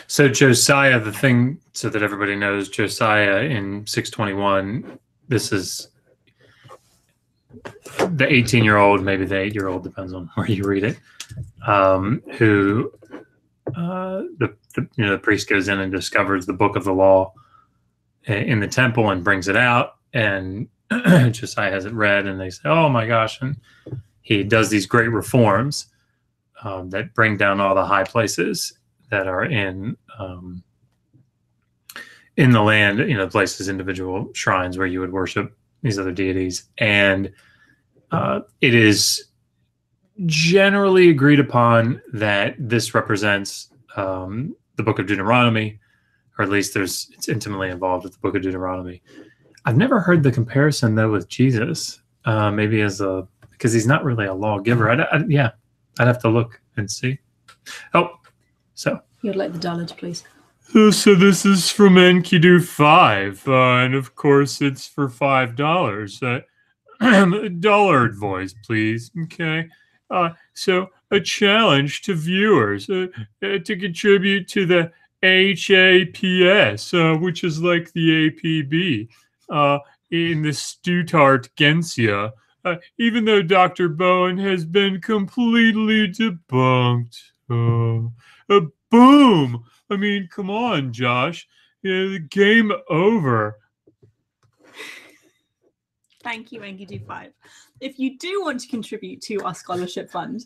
So Josiah, the thing, so that everybody knows, Josiah in 621, this is the 18-year-old, maybe the 8-year-old, depends on where you read it, who the priest goes in and discovers the book of the law in the temple and brings it out, and Josiah hasn't read, and they say, "Oh my gosh!" And he does these great reforms that bring down all the high places that are in the land, places, individual shrines where you would worship these other deities, and it is generally agreed upon that this represents the book of Deuteronomy, or at least it's intimately involved with the book of Deuteronomy. I've never heard the comparison though with Jesus, maybe because he's not really a lawgiver. I'd have to look and see. You'd like the dullard, please. So this is from Enkidu 5, and of course it's for $5. Dullard voice, please. Okay. So a challenge to viewers to contribute to the HAPS, which is like the APB in the Stuttgart Gensia, even though Dr. Bowen has been completely debunked. Boom! I mean, come on, Josh. The game over. Thank you, Enkidu5. If you do want to contribute to our scholarship fund,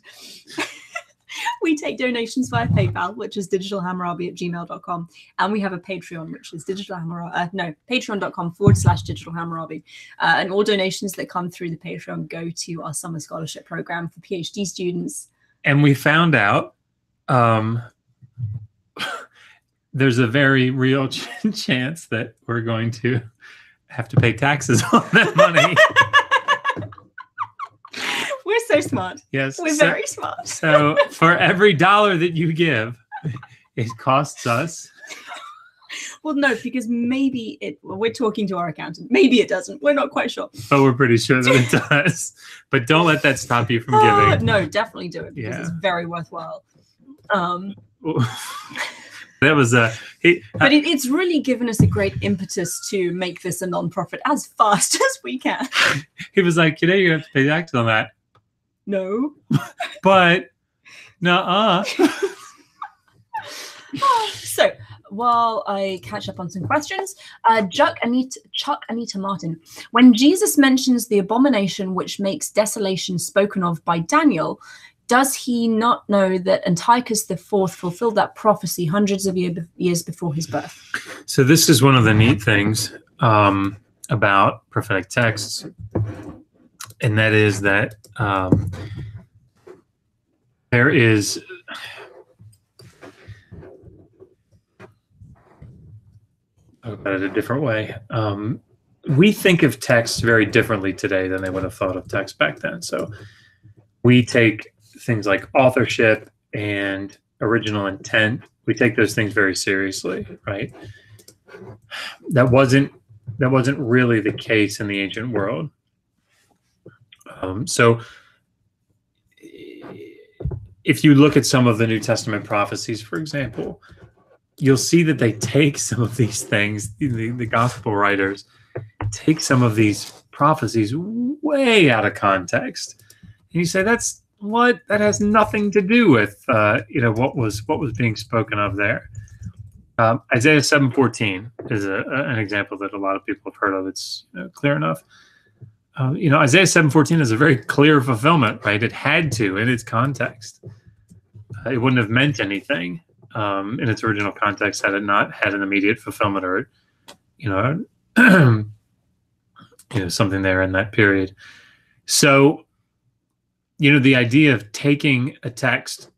we take donations via PayPal, which is digitalhammurabi@gmail.com. And we have a Patreon, which is patreon.com/digitalhammurabi. And all donations that come through the Patreon go to our summer scholarship program for PhD students. And we found out there's a very real chance that we're going to have to pay taxes on that money. We're so smart. Yes. We're very smart. So for every $1 that you give, it costs us. Well, no, because maybe we're talking to our accountant. Maybe it doesn't. We're not quite sure. But we're pretty sure that it does. But don't let that stop you from giving. No, definitely do it because it's very worthwhile. That was but it's really given us a great impetus to make this a non-profit as fast as we can. He was like, you have to pay tax on that. No. But nuh-uh. So while I catch up on some questions, Chuck Anita Martin. When Jesus mentions the abomination which makes desolation spoken of by Daniel, does he not know that Antiochus IV fulfilled that prophecy hundreds of years before his birth? So this is one of the neat things about prophetic texts, and that is that there is about it a different way. We think of texts very differently today than they would have thought of text back then. So we take things like authorship and original intent. We take those things very seriously, right? That wasn't really the case in the ancient world. So if you look at some of the New Testament prophecies, for example, you'll see that they take some of these things, the gospel writers take some of these prophecies way out of context. And you say, that has nothing to do with what was being spoken of there. Isaiah 7:14 is an example that a lot of people have heard of. It's clear enough. Isaiah 7:14 is a very clear fulfillment, right? It had to in its context. It wouldn't have meant anything in its original context had it not had an immediate fulfillment or something there in that period. So the idea of taking a text,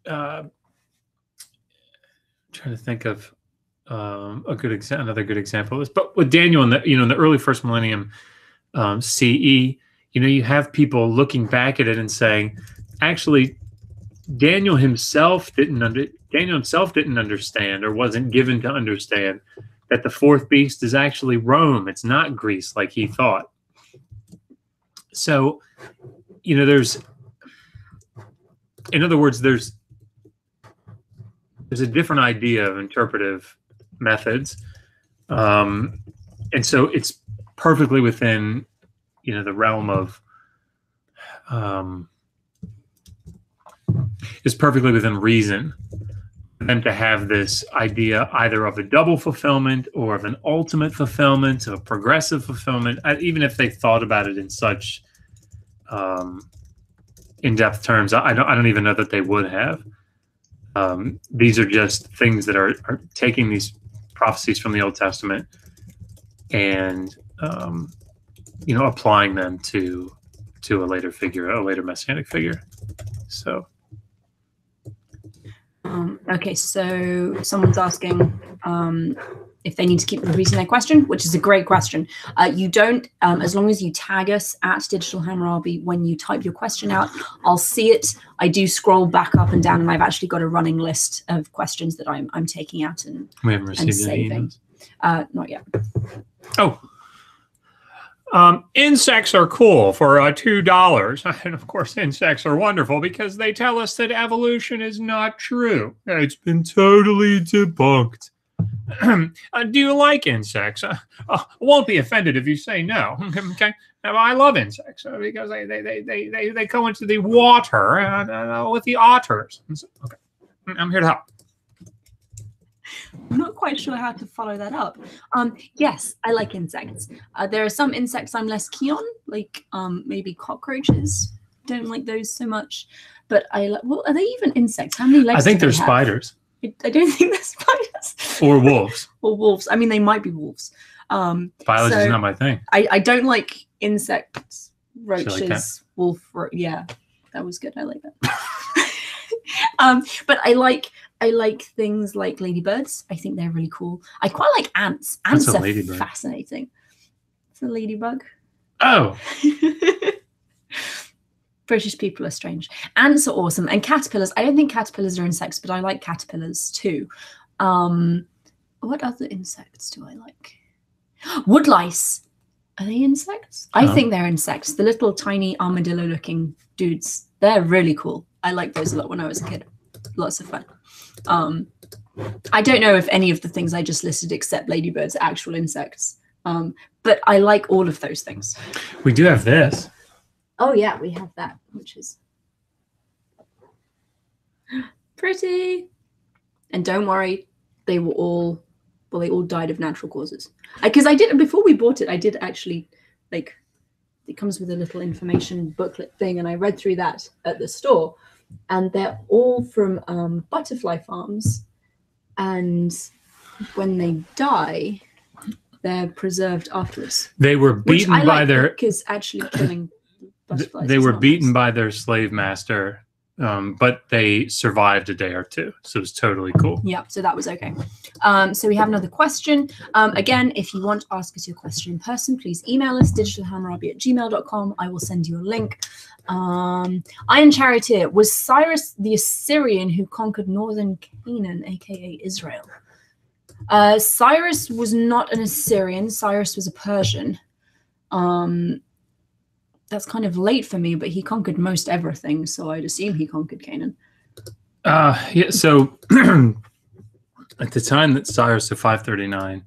trying to think of another good example of this, but with Daniel in the early first millennium CE, you have people looking back at it and saying, actually, Daniel himself didn't understand or wasn't given to understand that the fourth beast is actually Rome. It's not Greece like he thought. So, there's a different idea of interpretive methods. And so it's perfectly within, the realm of, it's perfectly within reason them to have this idea either of a double fulfillment or of an ultimate fulfillment, of a progressive fulfillment, even if they thought about it in such in-depth terms, I don't even know that they would have. These are just things that are taking these prophecies from the Old Testament and applying them to a later figure, a later messianic figure. So. Okay, so someone's asking if they need to keep repeating their question, which is a great question. You don't, as long as you tag us at Digital Hammurabi when you type your question out, I'll see it. I do scroll back up and down, and I've actually got a running list of questions that I'm taking out and we haven't received any saving. Not yet. Oh. Insects are cool for $2. And of course, insects are wonderful because they tell us that evolution is not true. It's been totally debunked. Do you like insects? Won't be offended if you say no. Okay. Now, I love insects because they go into the water with the otters. Okay. I'm here to help. I'm not quite sure how to follow that up. Yes, I like insects. There are some insects I'm less keen on, like maybe cockroaches. Don't like those so much. But well, are they even insects? How many legs? I think they're spiders. I don't think they're spiders. Or wolves. Or wolves. I mean, they might be wolves. Biology is not my thing. I don't like insects, roaches, like wolf. Yeah, that was good. I like that. But I like things like ladybirds. I think they're really cool. I quite like ants. Ants are fascinating. It's a ladybug. Oh. British people are strange. Ants are awesome. And caterpillars. I don't think caterpillars are insects, but I like caterpillars too. What other insects do I like? Woodlice. Are they insects? I think they're insects. The little tiny armadillo looking dudes. They're really cool. I liked those a lot when I was a kid. Lots of fun. I don't know if any of the things I just listed except ladybirds are actual insects. But I like all of those things. We do have this. Oh yeah, we have that, which is pretty. And don't worry, they all died of natural causes. Because I did, before we bought it, I did actually, like, it comes with a little information booklet thing, and I read through that at the store. And they're all from butterfly farms. And when they die, they're preserved afterwards. They were beaten by their... Because actually killing butterflies They were beaten by their slave master, but they survived a day or two. So it was totally cool. Yeah, so that was okay. So we have another question. Again, if you want to ask us your question in person, please email us, digitalhammurabi@gmail.com. I will send you a link. Iron Charioteer, was Cyrus the Assyrian who conquered northern Canaan, aka Israel? Cyrus was not an Assyrian. Cyrus was a Persian. That's kind of late for me, but he conquered most everything, so I'd assume he conquered Canaan. Yeah, so at the time that Cyrus of 539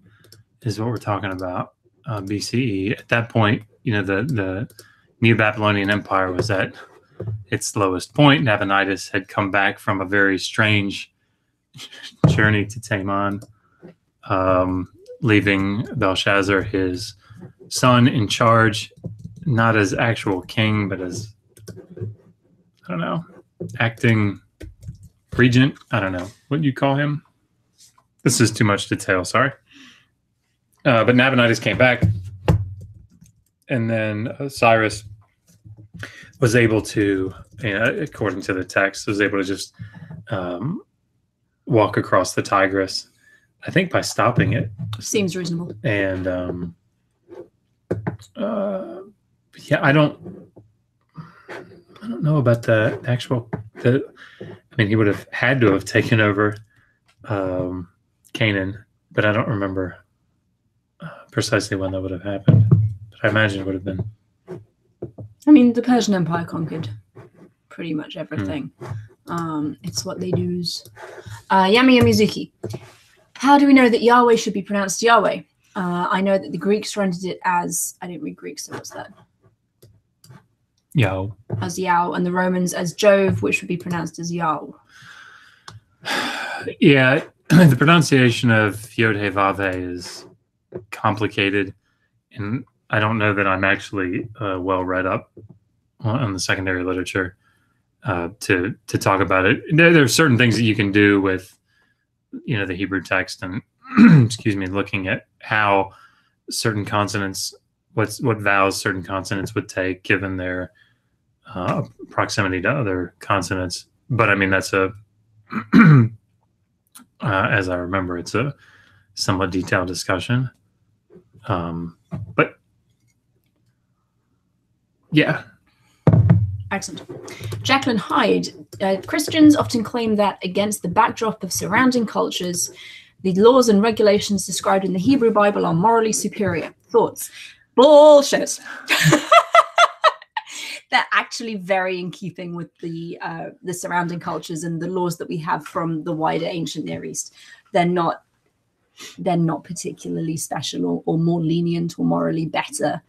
is what we're talking about, BCE, at that point, the Neo-Babylonian Empire was at its lowest point. Nabonidus had come back from a very strange journey to Teman, leaving Belshazzar, his son, in charge, not as actual king, but as, I don't know, acting regent. I don't know. What do you call him? This is too much detail, sorry. But Nabonidus came back, and then Cyrus was able to, according to the text, was able to just walk across the Tigris, I think by stopping it. Seems reasonable. And yeah, I don't know about the actual. I mean, he would have had to have taken over Canaan, but I don't remember precisely when that would have happened. But I imagine it would have been. I mean, the Persian Empire conquered pretty much everything. It's what they do. Yami Yamizuki. How do we know that Yahweh should be pronounced Yahweh? I know that the Greeks rendered it as, I didn't read Greek, so what's that? Yao. As Yao, and the Romans as Jove, which would be pronounced as Yao. Yeah, the pronunciation of Yod He Vav He is complicated, and I don't know that I'm actually well read up on the secondary literature to talk about it. There are certain things that you can do with, the Hebrew text and excuse me, looking at how certain consonants, what vowels certain consonants would take given their proximity to other consonants. But I mean, that's a as I remember, it's a somewhat detailed discussion. But yeah. Excellent. Jacqueline Hyde, Christians often claim that against the backdrop of surrounding cultures, the laws and regulations described in the Hebrew Bible are morally superior. Thoughts? Bullshit. They're actually very in keeping with the surrounding cultures and the laws that we have from the wider ancient Near East. They're not particularly special or more lenient or morally better.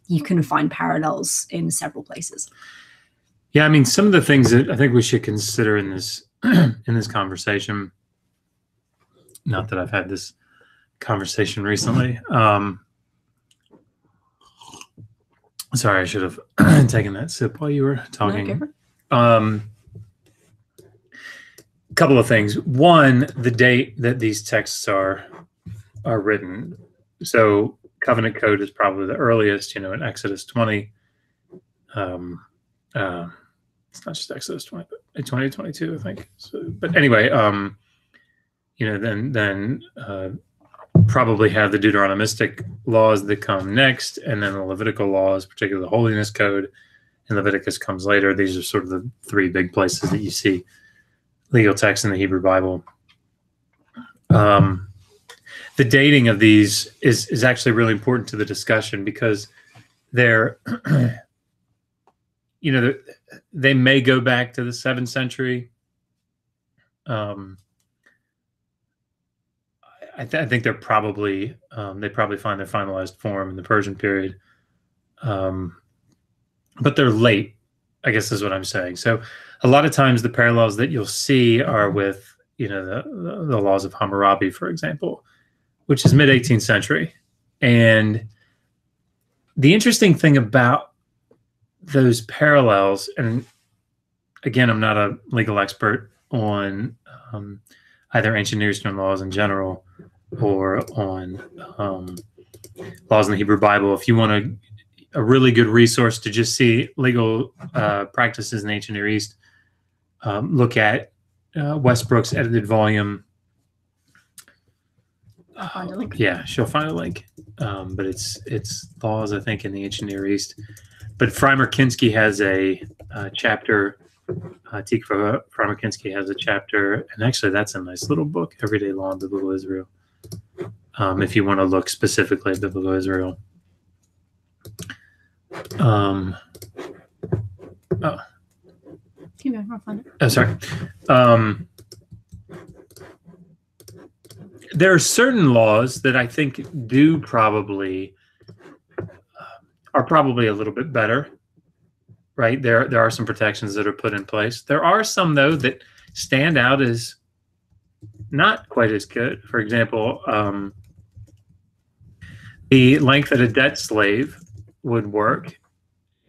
You can find parallels in several places. Yeah, I mean, some of the things that I think we should consider in this conversation. Not that I've had this conversation recently. Sorry, I should have taken that sip while you were talking. A couple of things. One, the date that these texts are written. So Covenant Code is probably the earliest, in Exodus 20. It's not just Exodus 20, but 20 to 22, I think. So, but anyway, then probably have the Deuteronomistic laws that come next, and then the Levitical laws, particularly the Holiness Code, and Leviticus comes later. These are sort of the three big places that you see legal text in the Hebrew Bible. The dating of these is actually really important to the discussion because they're, they may go back to the 7th century. I think they're probably they probably find their finalized form in the Persian period, but they're late, I guess is what I'm saying. So a lot of times the parallels that you'll see are with the laws of Hammurabi, for example, which is mid-18th century. And the interesting thing about those parallels, and again, I'm not a legal expert on either ancient Near Eastern laws in general or on laws in the Hebrew Bible. If you want a really good resource to just see legal practices in ancient Near East, look at Westbrook's edited volume. I'll find a link. Yeah, she'll find a link. But it's laws, I think, in the ancient Near East. But Freimer-Kinsky has a chapter. Tikva Freimer-Kinsky has a chapter, and actually that's a nice little book, Everyday Law in Biblical Israel, if you want to look specifically at Biblical Israel. I'll find it. Oh, sorry. There are certain laws that I think do probably are probably a little bit better. Right, there are some protections that are put in place. There are some, though, that stand out as not quite as good. For example, the length that a debt slave would work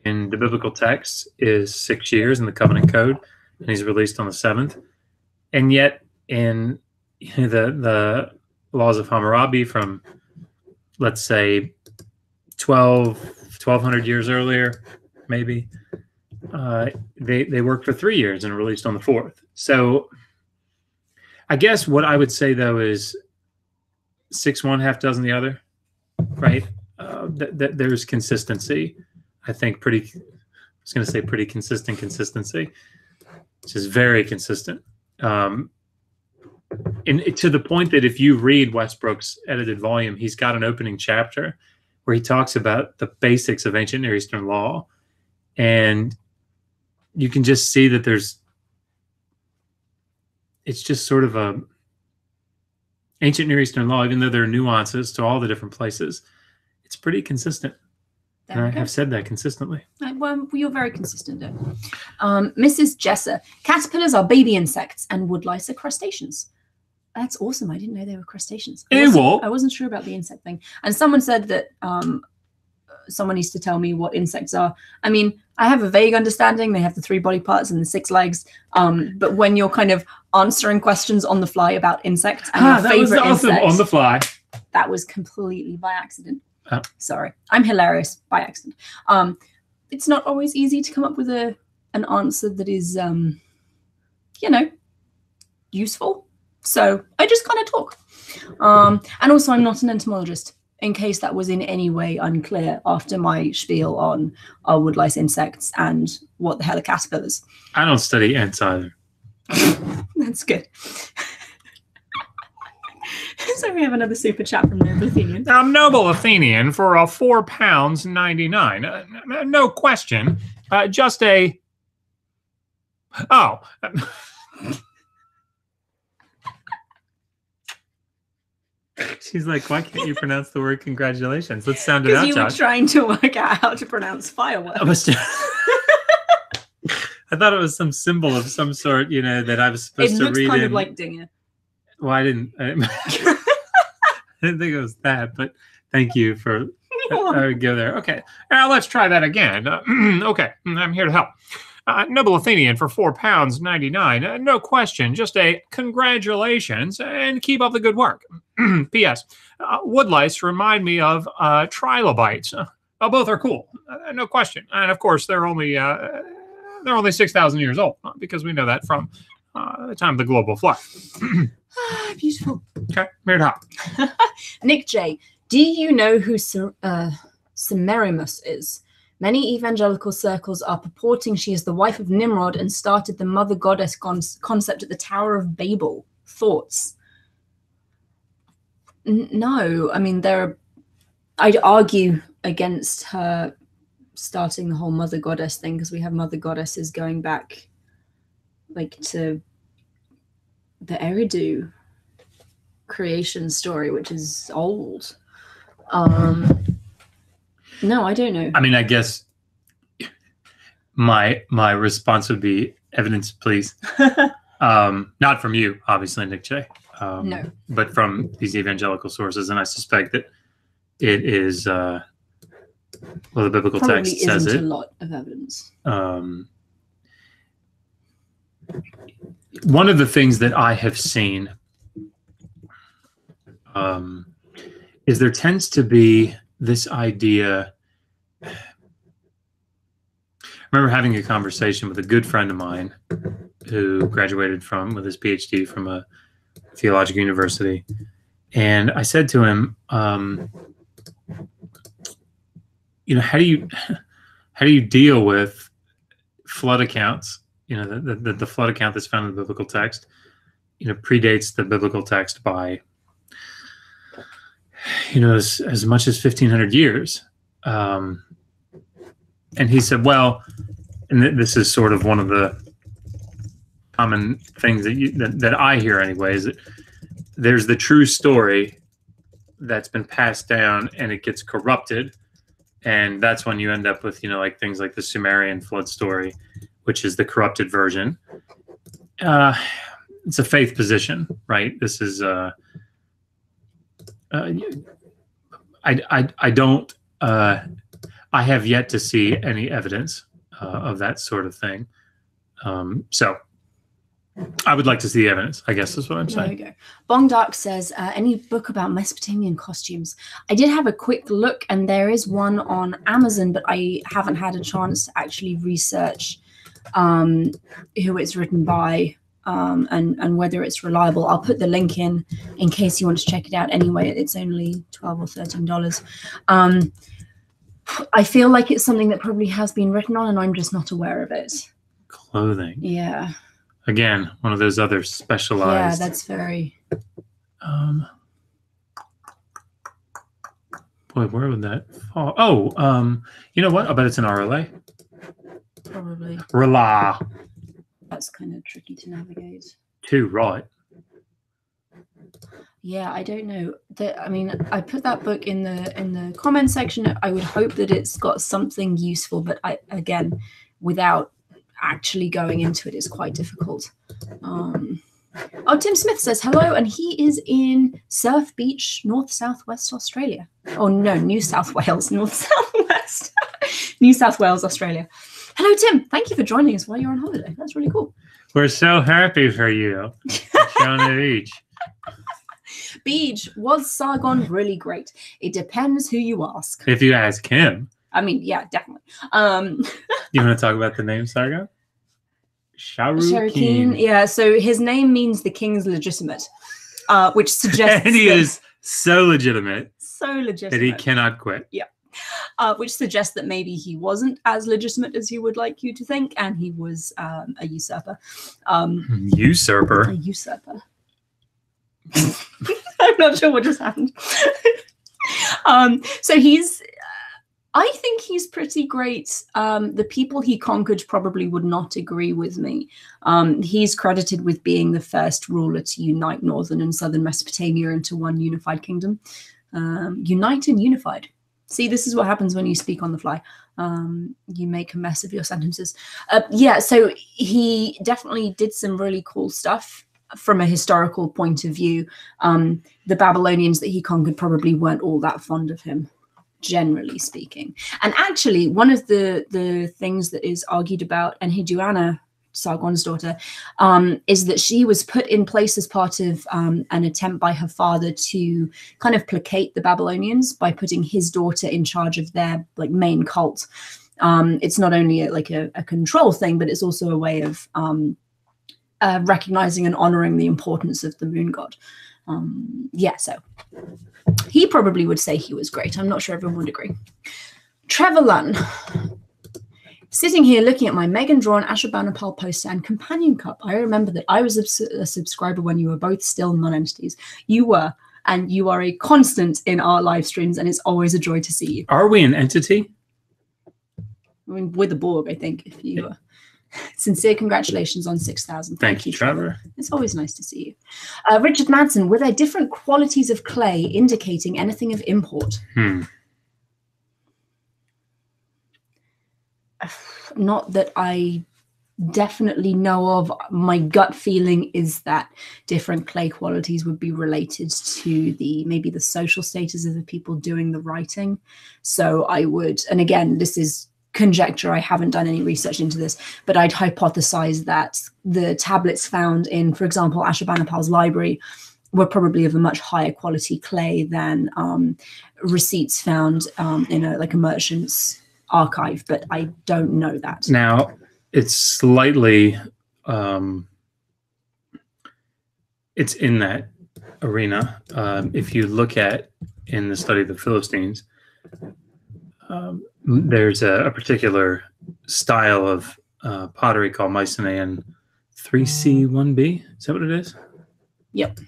in the biblical text is 6 years in the Covenant Code, and he's released on the 7th. And yet, in the laws of Hammurabi from, let's say, 1,200 years earlier, maybe, they worked for 3 years and released on the 4th. So I guess what I would say, though, is 6 one, half dozen the other, right? There's consistency. I think pretty consistent consistency, which is very consistent. And to the point that if you read Westbrook's edited volume, he's got an opening chapter where he talks about the basics of ancient Near Eastern law. And you can just see that it's just sort of a ancient Near Eastern law, even though there are nuances to all the different places. It's pretty consistent. There we go. I've said that consistently. Well, you're very consistent there. Mrs. Jesser, caterpillars are baby insects and woodlice are crustaceans. That's awesome. I didn't know they were crustaceans. I wasn't sure about the insect thing. And someone said that someone needs to tell me what insects are. I mean, I have a vague understanding. They have the 3 body parts and the 6 legs. But when you're kind of answering questions on the fly about insects and your favorite awesome. insect, On the fly. That was completely by accident. Oh. Sorry, I'm hilarious by accident. It's not always easy to come up with an answer that is, useful. So I just kind of talk. And also, I'm not an entomologist, in case that was in any way unclear after my spiel on woodlice insects and what the hell are caterpillars. I don't study ants either. That's good. So we have another super chat from Noble Athenian. Now, Noble Athenian for £4.99. No question. Just a... Oh. She's like, why can't you pronounce the word congratulations? Let's sound it out, Because you were trying to work out how to pronounce fireworks. I thought it was some symbol of some sort, that I was supposed to read. It looks kind of like dinger. Well, I didn't think it was that, but thank you for I would go there. Okay, now let's try that again. Okay, I'm here to help. Noble Athenian for £4.99. No question, just a congratulations and keep up the good work. P.S. Woodlice remind me of trilobites. Both are cool, no question. And of course, they're only 6,000 years old because we know that from the time of the global flood. Beautiful. Okay, here to help. Nick J. Do you know who Semiramis is? Many evangelical circles are purporting she is the wife of Nimrod and started the mother goddess concept at the Tower of Babel. Thoughts? No, I mean, I'd argue against her starting the whole mother goddess thing because we have mother goddesses going back like to the Eridu creation story, which is old. No, I don't know. I mean, I guess my response would be evidence, please. Not from you, obviously, Nick J. No. But from these evangelical sources, and I suspect that it is the biblical Probably text says isn't it. a lot of evidence. One of the things that I have seen is there tends to be this idea. I remember having a conversation with a good friend of mine who graduated with his PhD from a theological university. And I said to him, how do you deal with flood accounts? The flood account that's found in the biblical text, predates the biblical text by, as much as 1,500 years. And he said, well, and this is sort of one of the common things that I hear anyway, is that there's the true story that's been passed down and it gets corrupted. And that's when you end up with, like things like the Sumerian flood story, which is the corrupted version. It's a faith position, right? This is, I have yet to see any evidence of that sort of thing. So I would like to see the evidence, I guess is what I'm saying. There we go. Bong Dark says, any book about Mesopotamian costumes? I did have a quick look and there is one on Amazon, but I haven't had a chance to actually research who it's written by and whether it's reliable. I'll put the link in case you want to check it out anyway. It's only $12 or $13. I feel like it's something that probably has been written on and I'm just not aware of it. Clothing. Yeah. Again, one of those other specialized. Yeah, that's very. Boy, where would that fall? Oh, you know what? I bet it's an RLA. Probably. RLA. That's kind of tricky to navigate. Too right. Yeah, I don't know. I mean, I put that book in the comment section. I would hope that it's got something useful, but again, without actually going into it is quite difficult. Oh, Tim Smith says hello, and he is in Surf Beach, Southwest Australia. Oh no, New South Wales, Southwest, New South Wales, Australia. Hello, Tim. Thank you for joining us while you're on holiday. That's really cool. We're so happy for you. Down the beach. Beach, was Sargon really great? It depends who you ask. If you ask him. I mean, yeah, definitely. You want to talk about the name Sargon? Shahrukeen. Yeah, so his name means the king's legitimate, which suggests and he is so legitimate. So legitimate. That he cannot quit. Yeah. Which suggests that maybe he wasn't as legitimate as you would like you to think, and he was a usurper. Usurper? A usurper. I'm not sure what just happened. So I think he's pretty great. The people he conquered probably would not agree with me. He's credited with being the first ruler to unite northern and southern Mesopotamia into one unified kingdom. Unite and unified. See, this is what happens when you speak on the fly. You make a mess of your sentences. Yeah, so he definitely did some really cool stuff from a historical point of view. The Babylonians that he conquered probably weren't all that fond of him, generally speaking. And actually, one of the things that is argued about Enheduanna, Sargon's daughter, is that she was put in place as part of an attempt by her father to kind of placate the Babylonians by putting his daughter in charge of their like main cult. It's not only a control thing, but it's also a way of recognizing and honoring the importance of the moon god. Yeah, so he probably would say he was great. I'm not sure everyone would agree. Trevor Lunn. Sitting here looking at my Megan Drawn Ashurbanipal poster and companion cup, I remember that I was a subscriber when you were both still non-entities. You were, and you are a constant in our live streams, and it's always a joy to see you. Are we an entity? I mean, we're the Borg, I think, if you are. Sincere congratulations on 6,000. Thank you, Trevor. It's always nice to see you. Richard Madsen, were there different qualities of clay indicating anything of import? Not that I definitely know of. My gut feeling is that different clay qualities would be related to maybe the social status of the people doing the writing. So I would, and again, this is conjecture, I haven't done any research into this, but I'd hypothesize that the tablets found in, for example, Ashurbanipal's library were probably of a much higher quality clay than receipts found in a merchant's archive, but I don't know that. Now, it's slightly, it's in that arena. If you look at, in the study of the Philistines, there's a particular style of pottery called Mycenaean 3C1B. Is that what it is? Yep.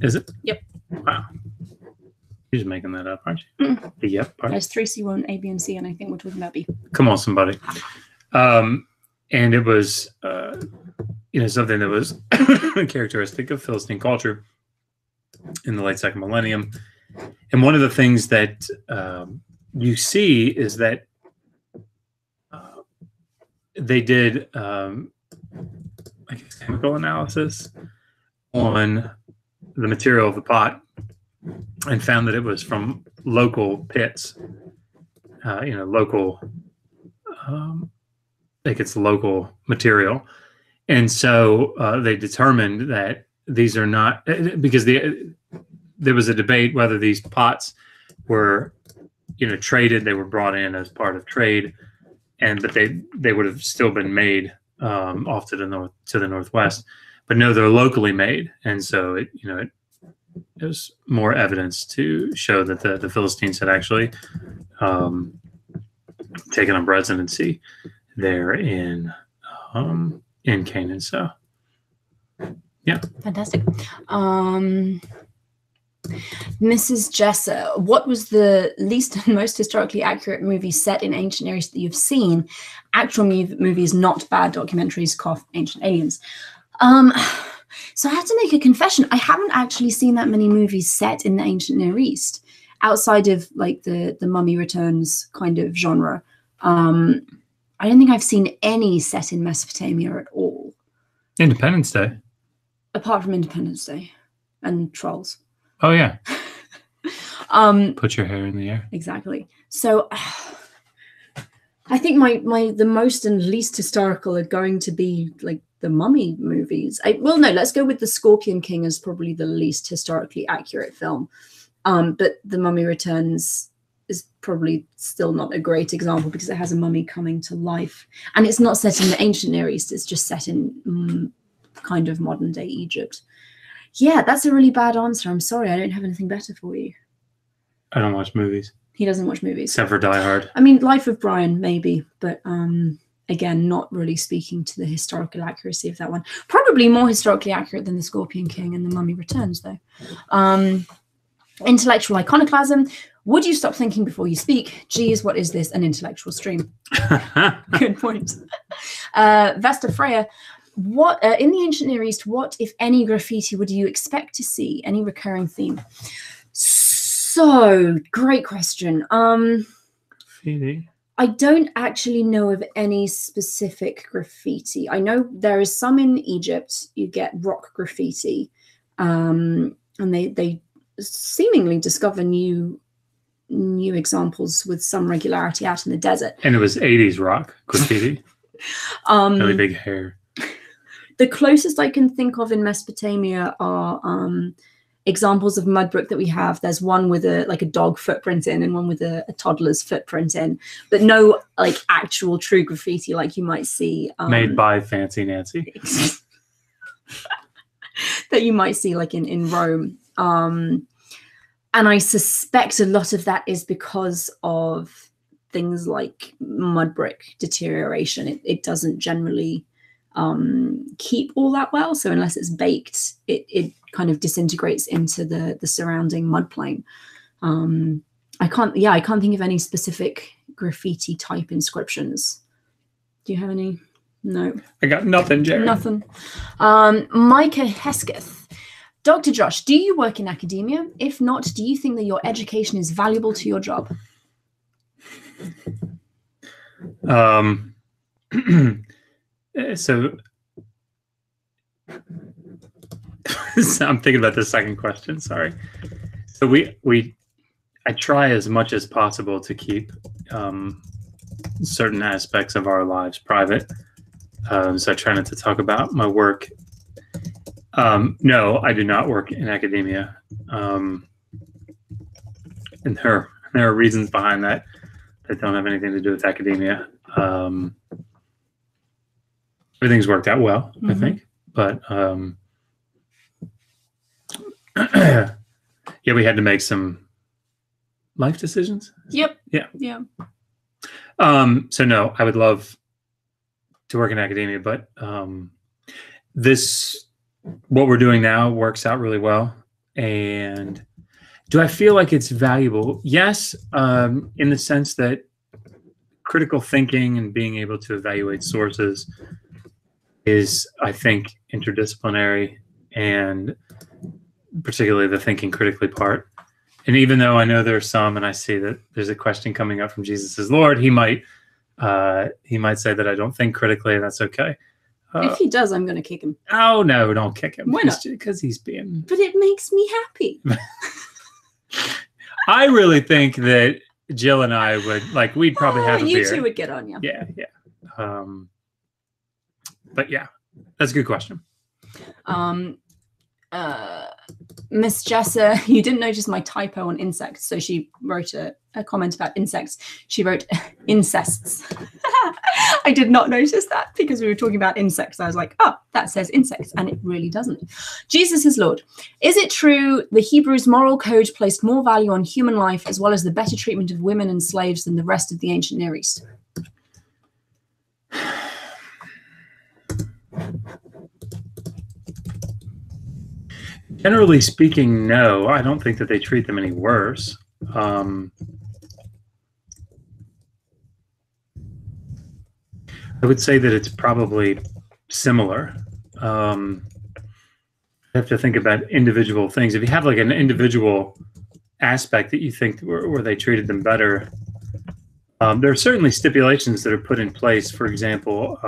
Is it? Yep. Wow. You're just making that up, aren't you? The yep part. There's 3C1, A, B, and C, and I think we're talking about B. Come on, somebody. And it was, something that was characteristic of Philistine culture in the late second millennium. And one of the things that you see is that they did chemical analysis on the material of the pot and found that it was from local pits, local, it's local material. And so they determined that these are not, because there was a debate whether these pots were traded, they were brought in as part of trade, but they would have still been made off to the northwest. But no, they're locally made, and so it was more evidence to show that the Philistines had actually taken up residency there in Canaan. So yeah, fantastic. Mrs. Jesser, what was the least and most historically accurate movie set in ancient areas that you've seen? Actual movies, not bad documentaries, cough, Ancient Aliens. So I have to make a confession. I haven't actually seen that many movies set in the ancient Near East outside of like the Mummy Returns kind of genre. I don't think I've seen any set in Mesopotamia at all. Independence Day. Apart from Independence Day and Trolls. Oh yeah. Put your hair in the air. Exactly. So I think the most and least historical are going to be like the Mummy movies. Well, no, let's go with The Scorpion King as probably the least historically accurate film. But The Mummy Returns is probably still not a great example because it has a mummy coming to life. And it's not set in the ancient Near East. It's just set in kind of modern day Egypt. Yeah, that's a really bad answer. I'm sorry. I don't have anything better for you. I don't watch movies. He doesn't watch movies. Except for Die Hard. I mean, Life of Brian, maybe. But again, not really speaking to the historical accuracy of that one. Probably more historically accurate than The Scorpion King and The Mummy Returns, though. Intellectual iconoclasm. Would you stop thinking before you speak? Geez, what is this? An intellectual stream. Good point. Vesta Freya. What in the ancient Near East, what, if any, graffiti would you expect to see? Any recurring theme? So, great question. Graffiti. I don't actually know of any specific graffiti. I know there is some in Egypt. You get rock graffiti, and they seemingly discover new examples with some regularity out in the desert. And it was 80s rock graffiti. Really big hair. The closest I can think of in Mesopotamia are examples of mud brick that we have. There's one with a dog footprint in and one with a toddler's footprint in, but no like actual true graffiti like you might see made by Fancy Nancy. That you might see like in Rome. And I suspect a lot of that is because of things like mud brick deterioration. It doesn't generally keep all that well. So unless it's baked, it kind of disintegrates into the surrounding mud plain. I can't think of any specific graffiti type inscriptions. Do you have any? No. I got nothing, Jerry. Nothing. Micah Hesketh. Dr. Josh, do you work in academia? If not, do you think that your education is valuable to your job? So I'm thinking about the second question. Sorry. So I try as much as possible to keep certain aspects of our lives private. So I try not to talk about my work. No, I do not work in academia. And there are reasons behind that don't have anything to do with academia. Everything's worked out well, I think. But yeah, we had to make some life decisions. Yep. Yeah. So no, I would love to work in academia, but what we're doing now works out really well. And do I feel like it's valuable? Yes, in the sense that critical thinking and being able to evaluate sources is, I think, interdisciplinary, and particularly the thinking critically part. And even though I know there's some, and I see that there's a question coming up from Jesus is Lord, he might say that I don't think critically, and that's okay. If he does, I'm going to kick him. Oh no, don't kick him. Why not? Because he's being. But it makes me happy. I really think that Jill and I we'd probably have a beer. You two would get on, yeah. Yeah. But yeah, that's a good question. Miss Jessa, you didn't notice my typo on insects, so she wrote a comment about insects. She wrote incests. I did not notice that because we were talking about insects. I was like, oh, that says insects, and it really doesn't. Jesus is Lord. Is it true the Hebrews' moral code placed more value on human life as well as the better treatment of women and slaves than the rest of the ancient Near East? Generally speaking, no. I don't think that they treat them any worse. I would say that it's probably similar. have to think about individual things. If you have like an individual aspect that you think where they treated them better, there are certainly stipulations that are put in place. For example,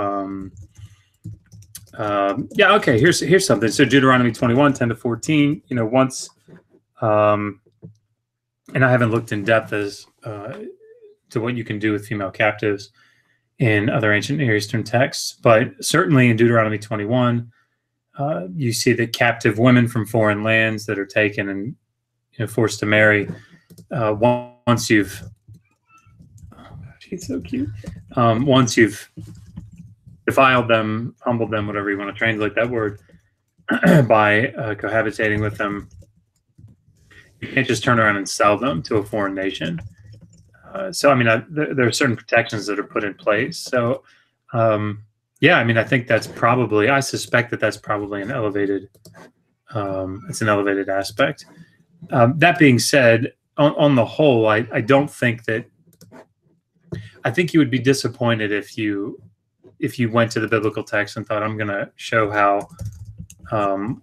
yeah, okay, here's something. So Deuteronomy 21, 10 to 14, you know, once, and I haven't looked in depth as to what you can do with female captives in other ancient Near Eastern texts, but certainly in Deuteronomy 21, you see that captive women from foreign lands that are taken and, you know, forced to marry, once you've, oh gosh, he's so cute. Once you've defiled them, humbled them, whatever you want to translate that word, by cohabitating with them, you can't just turn around and sell them to a foreign nation. So, I mean, there are certain protections that are put in place. So, yeah, I mean, I think that's probably, I suspect that that's probably an elevated, it's an elevated aspect. That being said, on the whole, I don't think that, I think you would be disappointed if you went to the biblical text and thought, I'm going to show how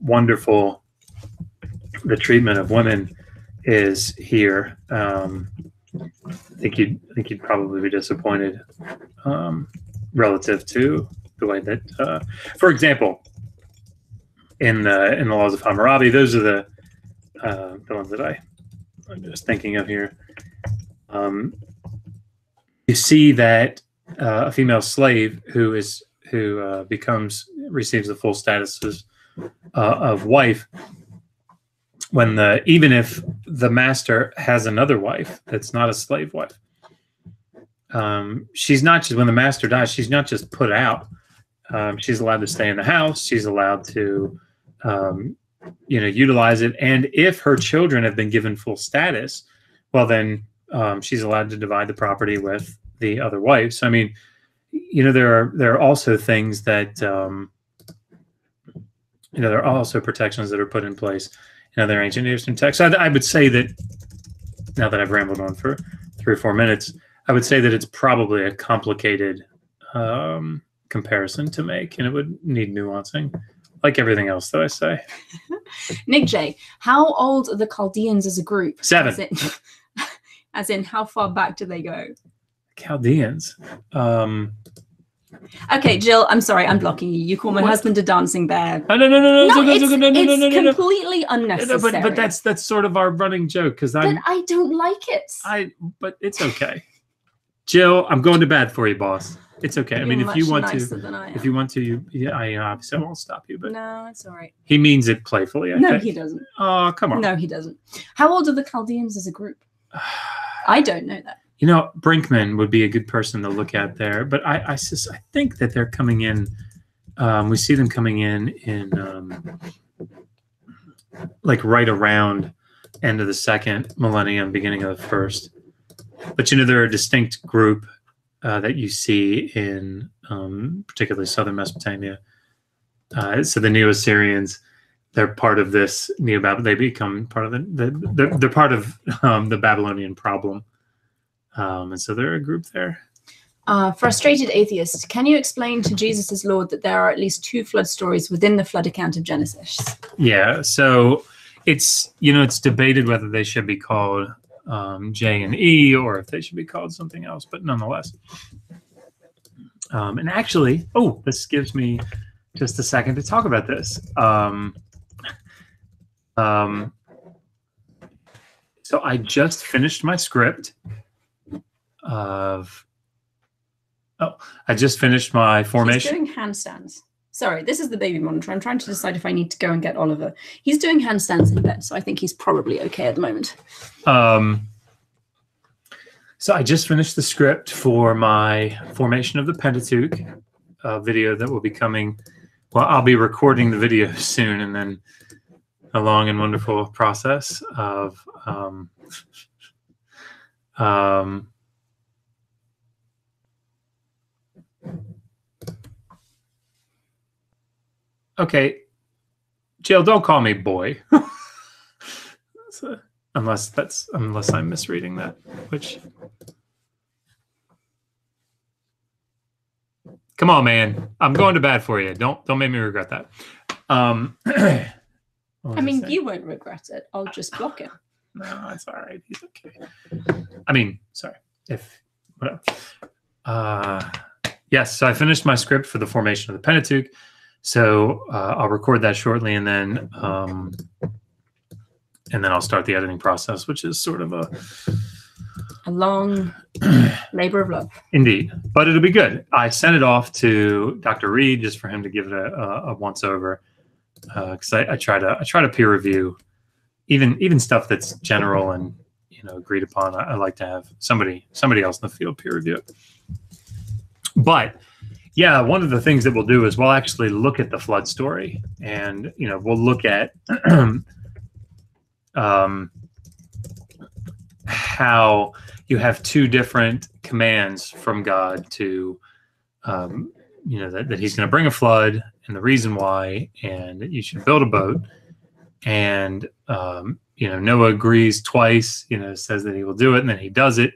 wonderful the treatment of women is here. I think you'd probably be disappointed relative to the way that, for example, in the laws of Hammurabi, those are the ones that I'm just thinking of here. You see that a female slave who receives the full status of wife, even if the master has another wife that's not a slave wife, she's not just, when the master dies, she's not just put out. She's allowed to stay in the house. She's allowed to, utilize it. And if her children have been given full status, well, then she's allowed to divide the property with the other wives. I mean, there are also things that, there are also protections that are put in place in other ancient Eastern texts. I would say that, now that I've rambled on for 3 or 4 minutes, I would say that it's probably a complicated comparison to make, and it would need nuancing, like everything else that I say. Nick J, how old are the Chaldeans as a group? 7. As in, how far back do they go? Chaldeans. Okay, Jill, I'm sorry, I'm blocking you. You call my husband a dancing bear. No, it's completely unnecessary. But that's sort of our running joke, because I don't like it. But it's okay. Jill, I'm going to bed for you, boss. It's okay. You're I mean, if you want to, if you want to, I obviously won't stop you. But no, it's all right. He means it playfully. I think. He doesn't. Oh, come on. No, he doesn't. How old are the Chaldeans as a group? I don't know that. Brinkman would be a good person to look at there, but I think that they're coming in. We see them coming in like right around end of the 2nd millennium, beginning of the 1st. But they're a distinct group that you see in particularly southern Mesopotamia. So the Neo-Assyrians, they're part of this Neo-Babylon. They become part of they're part of the Babylonian problem. And so they're a group there. Frustrated atheist, can you explain to Jesus as Lord that there are at least 2 flood stories within the flood account of Genesis? Yeah, so it's debated whether they should be called J and E, or if they should be called something else, but nonetheless. And actually, this gives me just a second to talk about this. So I just finished my script I just finished my formation. He's doing handstands. Sorry, this is the baby monitor. I'm trying to decide if I need to go and get Oliver. He's doing handstands in bed, so I think he's probably okay at the moment. So I just finished the script for my Formation of the Pentateuch video that will be coming. Well, I'll be recording the video soon, and then a long and wonderful process of okay, Jill, don't call me boy. Unless I'm misreading that, which, come on, man, I'm going to bed for you. Don't make me regret that. I mean, you won't regret it. I'll just block it. No, it's all right. He's okay. I mean, sorry. If whatever. Yes, so I finished my script for the formation of the Pentateuch. So I'll record that shortly, and then I'll start the editing process, which is sort of a long labor of love. Indeed, but it'll be good. I sent it off to Dr. Reed just for him to give it a once over, because I try to peer review even stuff that's general and agreed upon. I like to have somebody else in the field peer review it. But yeah, one of the things that we'll do is we'll actually look at the flood story, and we'll look at how you have two different commands from God to that he's going to bring a flood and the reason why, and that you should build a boat. And Noah agrees twice, says that he will do it, and then he does it.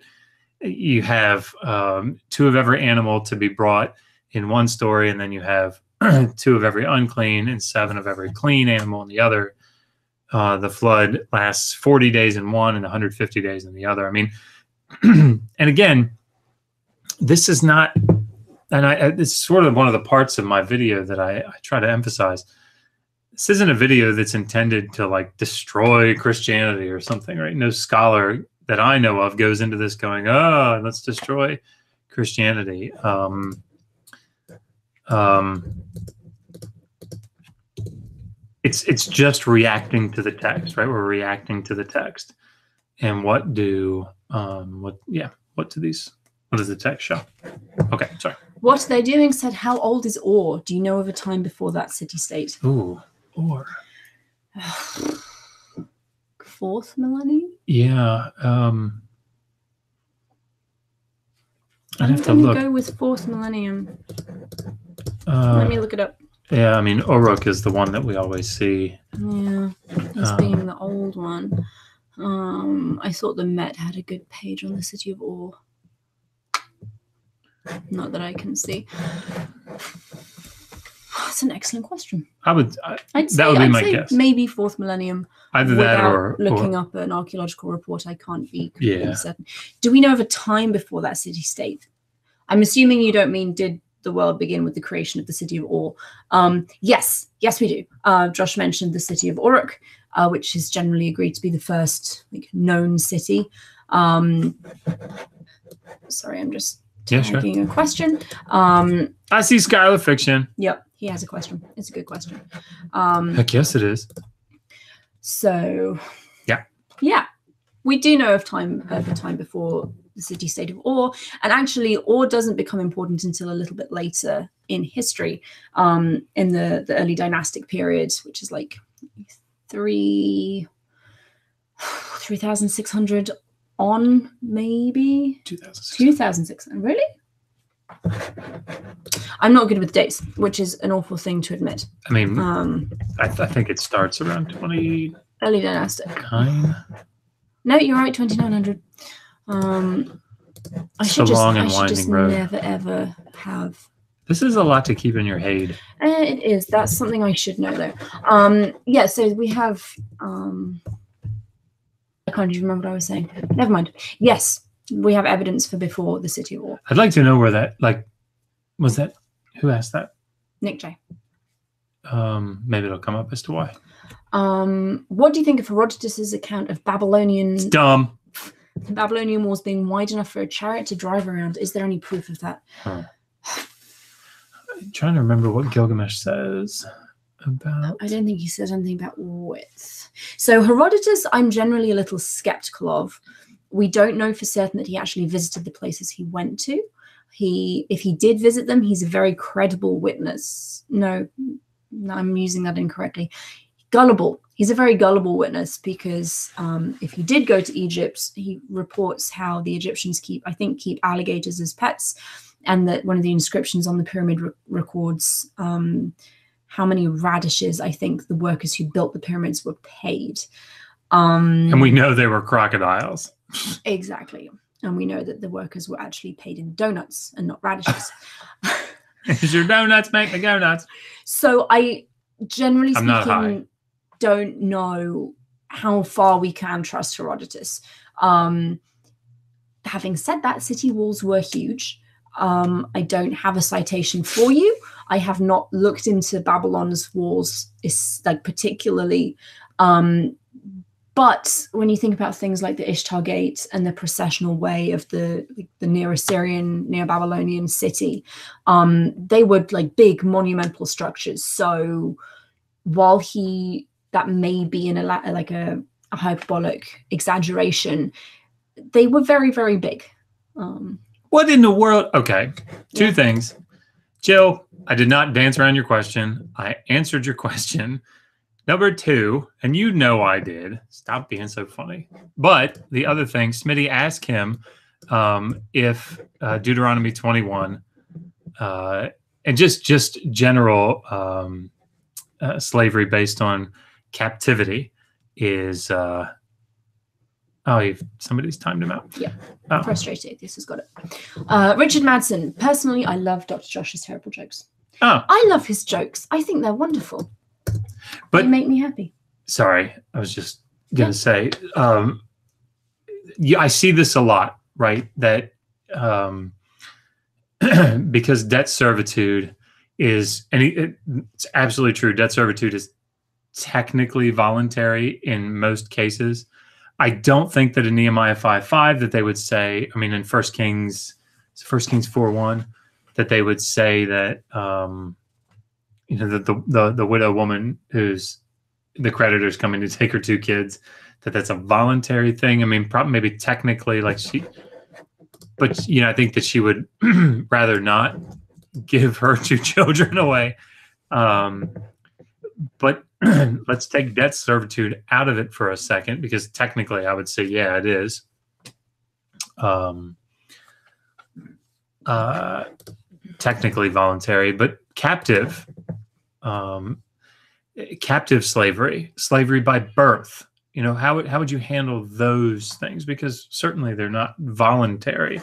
You have 2 of every animal to be brought in one story, and then you have 2 of every unclean and 7 of every clean animal in the other. The flood lasts 40 days in one and 150 days in the other. I mean, and again, this is not, and it's sort of one of the parts of my video that I try to emphasize. This isn't a video that's intended to like destroy Christianity or something, right? No scholar that I know of goes into this going, "Oh, let's destroy Christianity." It's just reacting to the text, right? We're reacting to the text, and what does the text show? Okay, sorry. What they're doing said, how old is Ur? Do you know of a time before that city-state? Ooh, Ur. 4th millennium? Yeah. I'd have to look. Go with 4th millennium. Let me look it up. Yeah, I mean, Uruk is the one that we always see. Yeah, as being the old one. I thought the Met had a good page on the city of Ur. Not that I can see. That's an excellent question. I'd say guess. Maybe 4th millennium. Either that or looking up an archaeological report. I can't be completely certain. Do we know of a time before that city-state? I'm assuming you don't mean did the world begin with the creation of the city of Ur. Yes, we do. Josh mentioned the city of Uruk, which is generally agreed to be the first known city. Sorry, I'm just tagging a question. I see Skylar Fiction. Yep, he has a question. It's a good question. Heck yes, it is. So yeah, we do know of a time before the city-state of Ur, and actually Ur doesn't become important until a little bit later in history, in the early dynastic period, which is like 3,600 on, maybe 2,600. Really? I'm not good with dates, which is an awful thing to admit. I mean, I think it starts around 20 early dynastic. 9. No, you're right, 2,900. I should just never ever have. This is a lot to keep in your head. It is. That's something I should know, though. Yeah. So we have. I can't even remember what I was saying. Never mind. Yes, we have evidence for before the city of Ur. I'd like to know where that was. That who asked that? Nick J. Maybe it'll come up as to why. What do you think of Herodotus's account of Babylonian? It's dumb. The Babylonian walls being wide enough for a chariot to drive around. Is there any proof of that? I'm trying to remember what Gilgamesh says about. I don't think he says anything about width. So Herodotus, I'm generally a little skeptical of. We don't know for certain that he actually visited the places he went to. If he did visit them, he's a very credible witness. No, I'm using that incorrectly. Gullible. He's a very gullible witness because if he did go to Egypt, he reports how the Egyptians keep alligators as pets, and that one of the inscriptions on the pyramid records how many radishes I think the workers who built the pyramids were paid. And we know they were crocodiles. Exactly. And we know that the workers were actually paid in donuts and not radishes. Is your donuts make the go nuts? So generally speaking, don't know how far we can trust Herodotus. Having said that, city walls were huge. I don't have a citation for you. I have not looked into Babylon's walls, like particularly. But when you think about things like the Ishtar Gate and the processional way of the Neo-Assyrian, Neo-Babylonian city, they were like big monumental structures. So while that may be like a hyperbolic exaggeration, they were very, very big. What in the world? Okay, two things. Jill, I did not dance around your question. I answered your question. Number two, and you know I did. Stop being so funny. But the other thing, Smitty asked him if Deuteronomy 21 and just general slavery based on captivity is somebody's timed him out. Yeah, frustrated. This has got it. Richard Madsen. Personally, I love Dr. Josh's terrible jokes. Oh. I love his jokes. I think they're wonderful. They make me happy. Sorry, I was just going to say, I see this a lot, right? That because debt servitude is, and it's absolutely true, debt servitude is technically voluntary in most cases. I don't think that in Nehemiah 5:5 that they would say, I mean, in 1 Kings 4:1, that they would say that, the widow woman who's the creditor's coming to take her 2 kids, that's a voluntary thing. I mean, probably maybe technically but I think that she would rather not give her 2 children away. But let's take debt servitude out of it for a second, because technically I would say, yeah, it is. Technically voluntary, but captive slavery by birth. How would you handle those things? Because certainly they're not voluntary.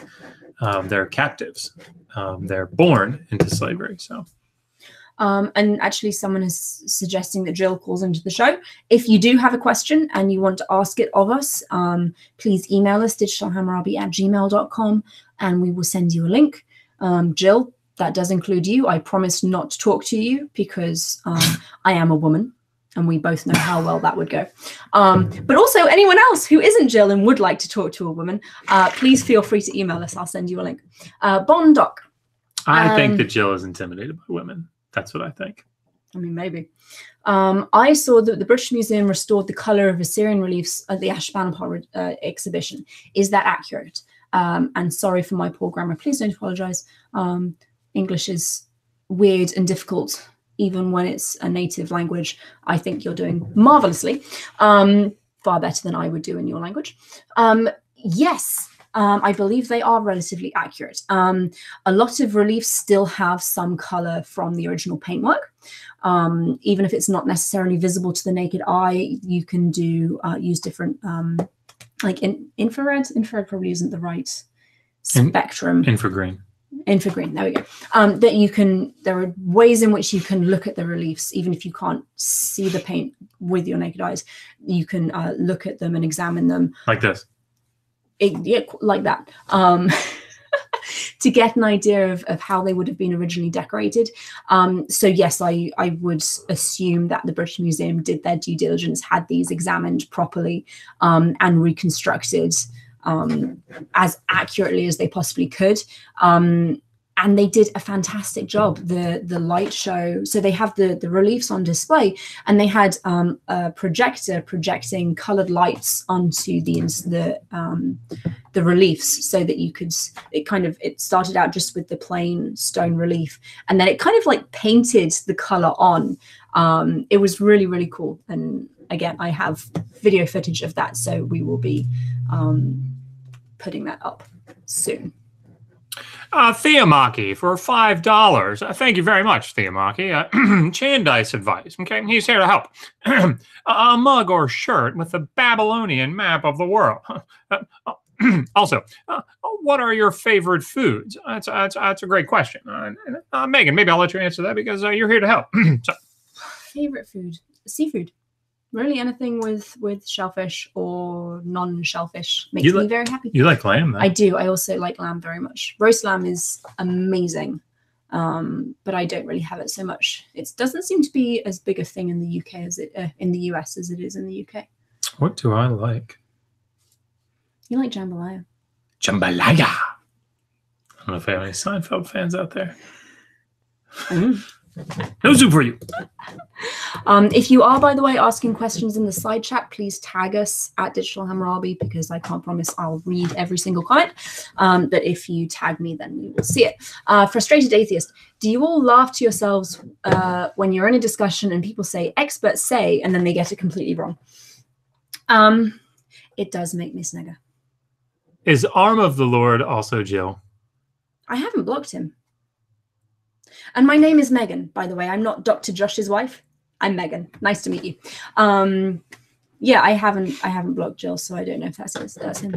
They're captives. They're born into slavery. So. And actually someone is suggesting that Jill calls into the show. If you do have a question and you want to ask it of us, please email us digitalhammurabi@gmail.com and we will send you a link. Jill, that does include you. I promise not to talk to you because I am a woman and we both know how well that would go. But also anyone else who isn't Jill and would like to talk to a woman, please feel free to email us. I'll send you a link. Bondoc. I think that Jill is intimidated by women. That's what I think. I mean, maybe. I saw that the British Museum restored the color of Assyrian reliefs at the Ashbanapal exhibition. Is that accurate? And sorry for my poor grammar. Please don't apologize. English is weird and difficult, even when it's a native language. I think you're doing marvelously, far better than I would do in your language. Yes. I believe they are relatively accurate. A lot of reliefs still have some color from the original paintwork. Even if it's not necessarily visible to the naked eye, you can use different, like infrared. Infrared probably isn't the right spectrum. Infragreen, there we go. There are ways in which you can look at the reliefs, even if you can't see the paint with your naked eyes. You can look at them and examine them. Like this. Like that, to get an idea of how they would have been originally decorated. So yes, I would assume that the British Museum did their due diligence, had these examined properly, and reconstructed as accurately as they possibly could. And they did a fantastic job. The light show, so they have the reliefs on display, and they had a projector projecting colored lights onto the reliefs, so that you could. It started out just with the plain stone relief, and then it kind of like painted the color on. It was really, really cool. And again, I have video footage of that, so we will be putting that up soon. Theomaki for $5. Thank you very much, Theomaki. Chandice advice. Okay, he's here to help. A mug or shirt with the Babylonian map of the world. Also, what are your favorite foods? That's a great question. Megan, maybe I'll let you answer that because you're here to help. Favorite food? Seafood. Really, anything with shellfish or non-shellfish makes me very happy. You like lamb, though? I do. I also like lamb very much. Roast lamb is amazing, but I don't really have it so much. It doesn't seem to be as big a thing in the UK as it in the US as it is in the UK. What do I like? You like jambalaya? Jambalaya. I don't know if I have any Seinfeld fans out there. No soup for you. If you are, by the way, asking questions in the side chat, please tag us at Digital Hammurabi, because I can't promise I'll read every single comment. But if you tag me, then we will see it. Frustrated atheist. Do you all laugh to yourselves when you're in a discussion and people say, experts say, and then they get it completely wrong? It does make me snigger. Is Arm of the Lord also Jill? I haven't blocked him. And my name is Megan, by the way. I'm not Dr. Josh's wife. I'm Megan. Nice to meet you. Yeah, I haven't blocked Jill, so I don't know if that's him.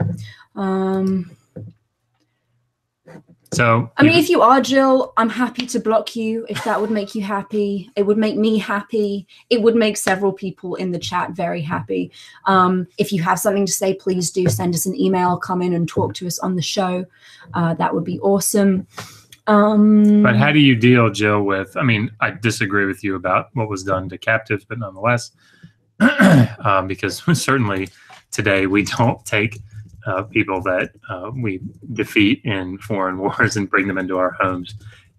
So I mean, if you are Jill, I'm happy to block you if that would make you happy. It would make me happy. It would make several people in the chat very happy. If you have something to say, please do send us an email, come in and talk to us on the show. That would be awesome. But how do you deal, Jill, with, I mean, I disagree with you about what was done to captives, but nonetheless, because certainly today we don't take people that we defeat in foreign wars and bring them into our homes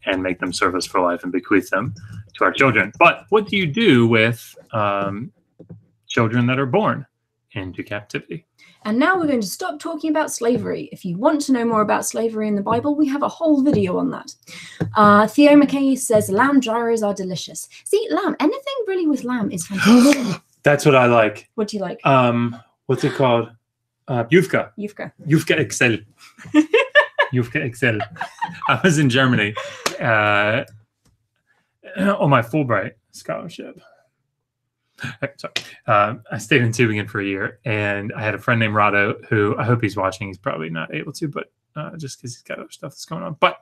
and make them serve us for life and bequeath them to our children. But what do you do with children that are born into captivity? And now we're going to stop talking about slavery. If you want to know more about slavery in the Bible, we have a whole video on that. Theo McKay says, lamb gyros are delicious. See, lamb, anything really with lamb is fantastic. That's what I like. What do you like? What's it called? Yufka. Yufka. Yufka Excel. Yufka Excel. I was in Germany on my Fulbright scholarship. Sorry. I stayed in Tübingen for a year, and I had a friend named Rado, who I hope he's watching. He's probably not able to, but just because he's got other stuff that's going on. But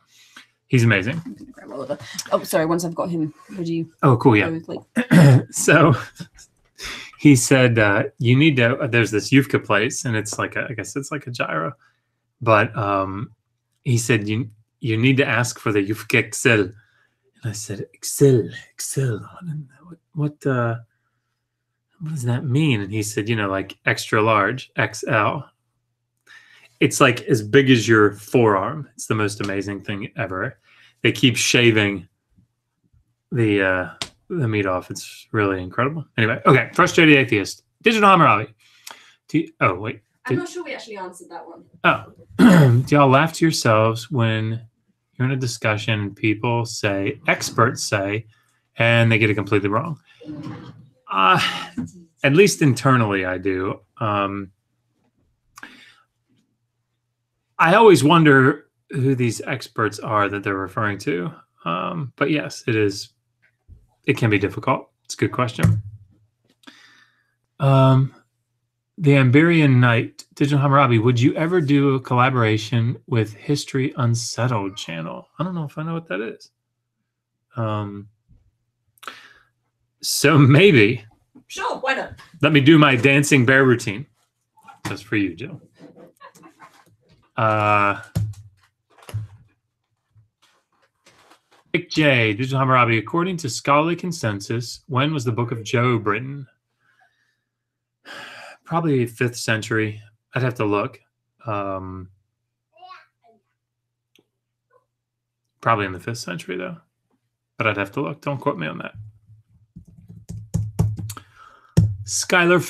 he's amazing. Oh, sorry. Once I've got him, would you? Oh, cool. Yeah. So he said, you need to, there's this Yufka place, and it's like, I guess it's like a gyro. But he said, you need to ask for the Yufka Excel. And I said, Excel. What does that mean? And he said, like extra large, XL. It's like as big as your forearm. It's the most amazing thing ever. They keep shaving the meat off. It's really incredible. Anyway, okay. Frustrated atheist. Digital Hammurabi. Oh, wait. I'm not sure we actually answered that one. Oh. Do y'all laugh to yourselves when you're in a discussion and people say, experts say, and they get it completely wrong? At least internally, I do. I always wonder who these experts are that they're referring to. But yes, it can be difficult. It's a good question. The Amberian Knight, Digital Hammurabi, would you ever do a collaboration with History Unsettled channel? I don't know if I know what that is. So maybe. Sure, why not? Let me do my dancing bear routine. That's for you, Jill. Nick J, Digital Hammurabi, according to scholarly consensus, when was the Book of Job written? Probably 5th century. I'd have to look. Probably in the 5th century, though. But I'd have to look. Don't quote me on that. Skylar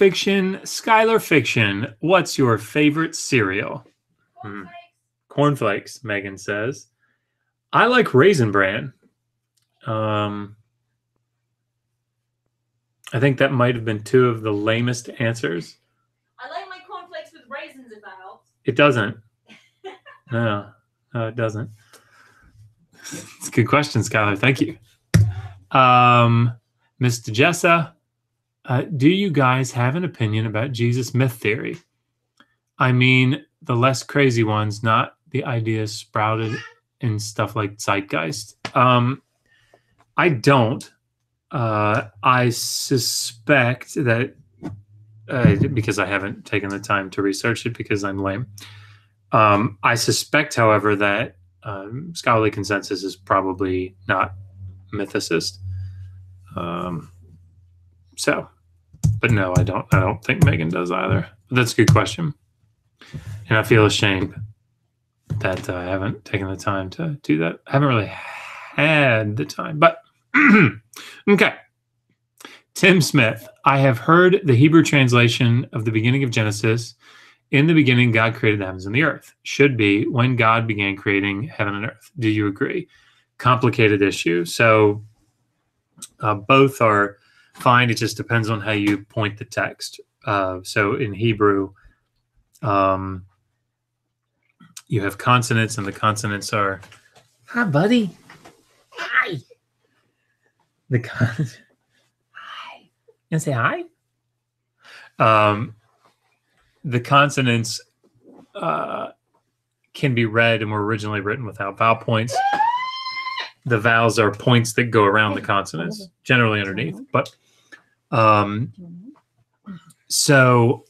Fiction. What's your favorite cereal? Cornflakes, Megan says. I like Raisin Bran. I think that might have been 2 of the lamest answers. I like my cornflakes with raisins, if that helps. It doesn't. No, it doesn't. It's a good question, Skylar. Thank you. Mr. Jessa, do you guys have an opinion about Jesus myth theory? I mean, the less crazy ones, not the ideas sprouted in stuff like Zeitgeist. I don't. I suspect that because I haven't taken the time to research it because I'm lame. I suspect, however, that scholarly consensus is probably not mythicist. But no, I don't think Megan does either. But that's a good question, and I feel ashamed that I haven't taken the time to do that. I haven't really had the time, but okay. Tim Smith, I have heard the Hebrew translation of the beginning of Genesis. In the beginning, God created the heavens and the earth. Should be when God began creating heaven and earth. Do you agree? Complicated issue. So both are fine. It just depends on how you point the text. So in Hebrew, you have consonants, and the consonants are, hi, buddy. Hi. Hi. You want to say hi? The consonants can be read and were originally written without vowel points. The vowels are points that go around the consonants, generally underneath. But so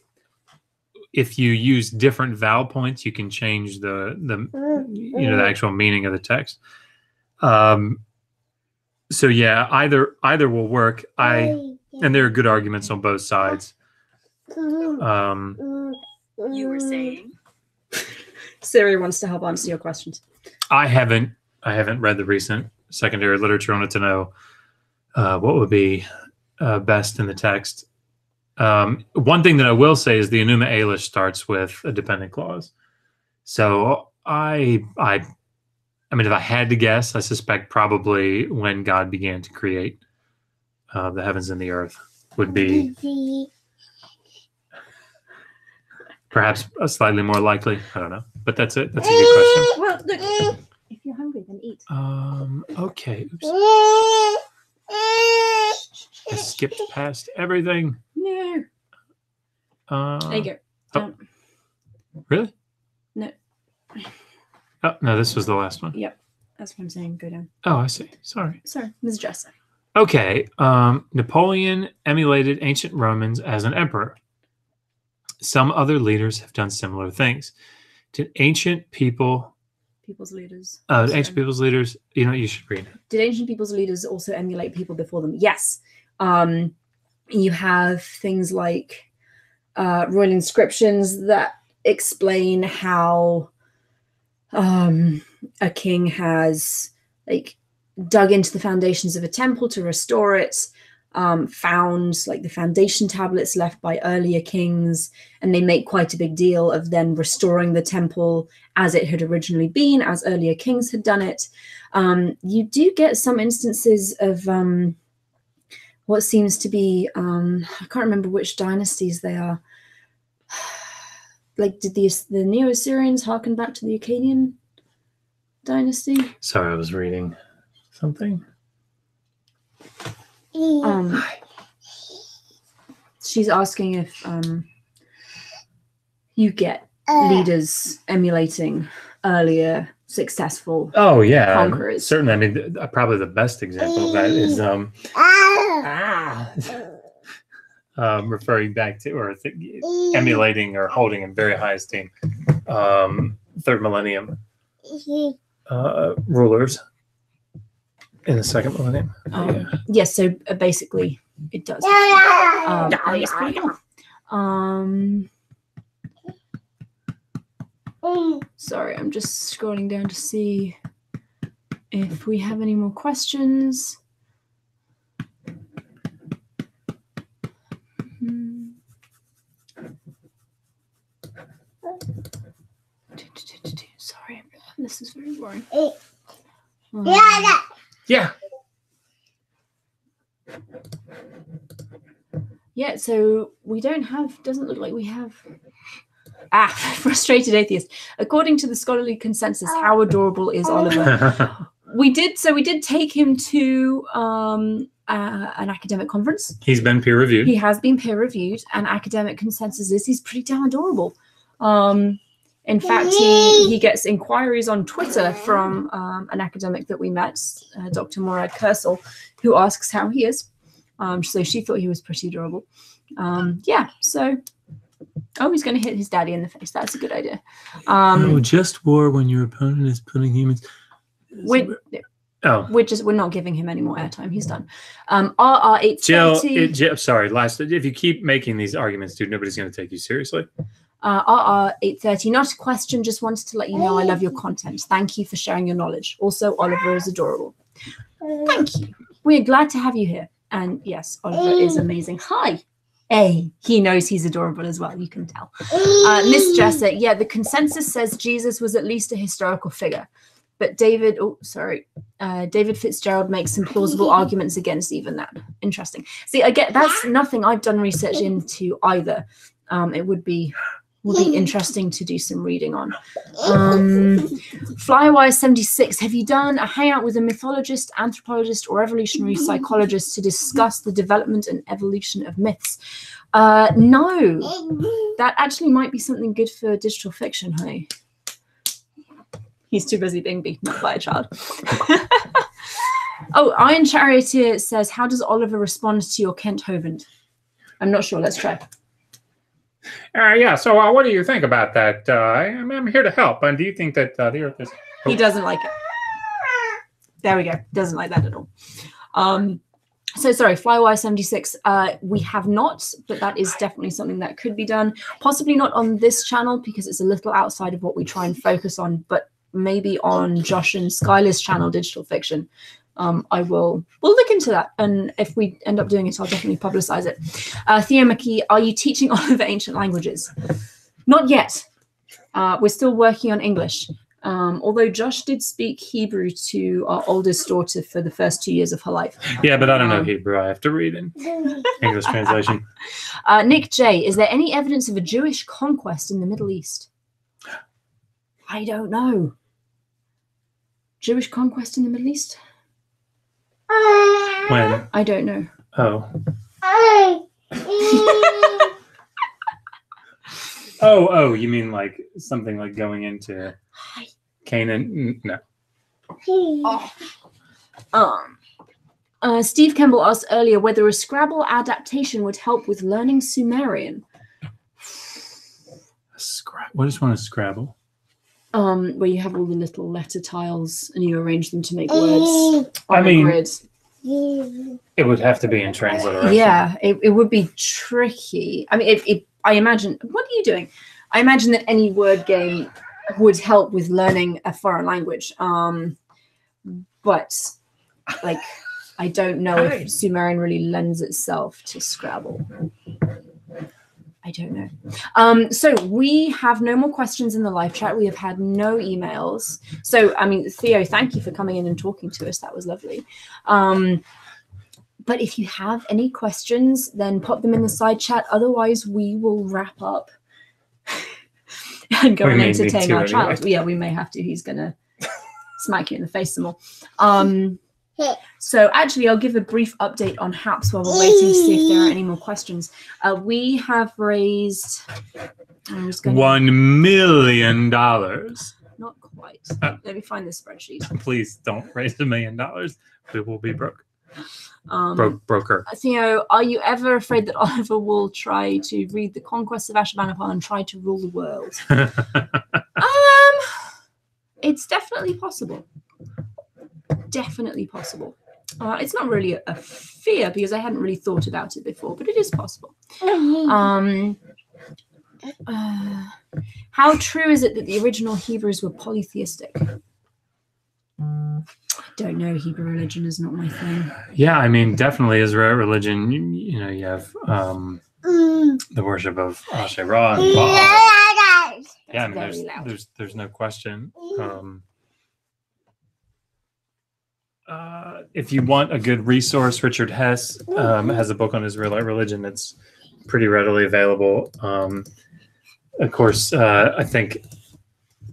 if you use different vowel points, you can change the actual meaning of the text. So yeah, either will work. And there are good arguments on both sides. You were saying Siri wants to help answer your questions. I haven't read the recent secondary literature on it to know what would be best in the text. One thing that I will say is the Enuma Elish starts with a dependent clause. So I mean, if I had to guess, I suspect probably when God began to create the heavens and the earth would be perhaps a slightly more likely. I don't know, but that's it. That's a good question. Well, look, if you're hungry, then eat. Okay. Oops. I skipped past everything. No. There you go. Oh. Really? No. Oh, no, this was the last one. Yep. That's what I'm saying. Go down. Oh, I see. Sorry. Sorry, Ms. Jesser. Okay. Napoleon emulated ancient Romans as an emperor. Some other leaders have done similar things. Did ancient people's leaders, you know, you should read. Did ancient people's leaders also emulate people before them? Yes. You have things like royal inscriptions that explain how a king has dug into the foundations of a temple to restore it, found the foundation tablets left by earlier kings, and they make quite a big deal of then restoring the temple as it had originally been, as earlier kings had done it. You do get some instances of what seems to be, I can't remember which dynasties they are. Did the Neo-Assyrians harken back to the Akkadian dynasty? Sorry, I was reading something. She's asking if you get leaders emulating earlier successful conquerors. Certainly. I mean, probably the best example of that is referring back to or emulating or holding in very high esteem third millennium rulers in the second millennium. Yes, so basically it does. Sorry, I'm just scrolling down to see if we have any more questions. Sorry, this is very boring. Yeah. Yeah, so we doesn't look like we have. Frustrated atheist. According to the scholarly consensus, how adorable is Oliver? We did take him to an academic conference. He's been peer reviewed. He has been peer reviewed, and academic consensus is he's pretty damn adorable. In fact, he gets inquiries on Twitter from an academic that we met, Dr. Morad Kersel, who asks how he is. So she thought he was pretty adorable. Yeah, so he's going to hit his daddy in the face. That's a good idea. Just war when your opponent is putting humans. We're not giving him any more airtime. He's done. RR830. Jill, sorry. If you keep making these arguments, dude, nobody's going to take you seriously. RR830. Not a question. Just wanted to let you know I love your content. Thank you for sharing your knowledge. Also, Oliver is adorable. Thank you. We're glad to have you here. And yes, Oliver is amazing. Hi. Hey, he knows he's adorable as well. You can tell. Miss Dresser. Yeah, the consensus says Jesus was at least a historical figure. But David Fitzgerald makes some plausible arguments against even that. Interesting. See, that's nothing I've done research into either. It would be interesting to do some reading on. Flywire76, have you done a hangout with a mythologist, anthropologist, or evolutionary psychologist to discuss the development and evolution of myths? No. That actually might be something good for digital fiction, honey. He's too busy being beaten up by a child. Iron Charioteer says, how does Oliver respond to your Kent Hovend? I'm not sure. Let's try. Yeah, so what do you think about that? I'm here to help. And do you think that the Earth is... He doesn't like it. There we go. Doesn't like that at all. So sorry, Flywire76. We have not, but that is definitely something that could be done. Possibly not on this channel because it's a little outside of what we try and focus on, but maybe on Josh and Skylar's channel, Digital Fiction. We'll look into that, and if we end up doing it, I'll definitely publicize it. Theo McKee, are you teaching Oliver ancient languages? Not yet. We're still working on English. Although Josh did speak Hebrew to our oldest daughter for the first 2 years of her life. Yeah, but I don't know Hebrew. I have to read in English translation. Nick J, is there any evidence of a Jewish conquest in the Middle East? I don't know. Jewish conquest in the Middle East? When? I don't know. Oh, you mean like something like going into Canaan? No. Steve Campbell asked earlier whether a Scrabble adaptation would help with learning Sumerian. What is one of Scrabble? Where you have all the little letter tiles and you arrange them to make words. I mean, grids. It would have to be in transliteration. Yeah, it would be tricky. I mean, I imagine. What are you doing? I imagine that any word game would help with learning a foreign language. But like, I don't know if Sumerian really lends itself to Scrabble. I don't know. So we have no more questions in the live chat. We have had no emails. So, I mean, Theo, thank you for coming in and talking to us. That was lovely. But if you have any questions, then pop them in the side chat. Otherwise, we will wrap up and go and entertain our child. Yeah, we may have to. He's going to smack you in the face some more. So actually, I'll give a brief update on HAPS while we're waiting to see if there are any more questions. We have raised $1 million. Not quite. Let me find the spreadsheet. Please don't raise $1 million. We will be broke. Broker. Theo, are you ever afraid that Oliver will try to read The Conquest of Ashurbanipal and try to rule the world? It's definitely possible. Definitely possible. It's not really a fear because I hadn't really thought about it before, but it is possible. How true is it that the original Hebrews were polytheistic? I don't know. Hebrew religion is not my thing. Yeah, I mean, definitely Israel religion. You know, you have the worship of Asherah and Baal. Yeah, I mean, there's no question. If you want a good resource, Richard Hess has a book on Israelite religion that's pretty readily available. Of course, I think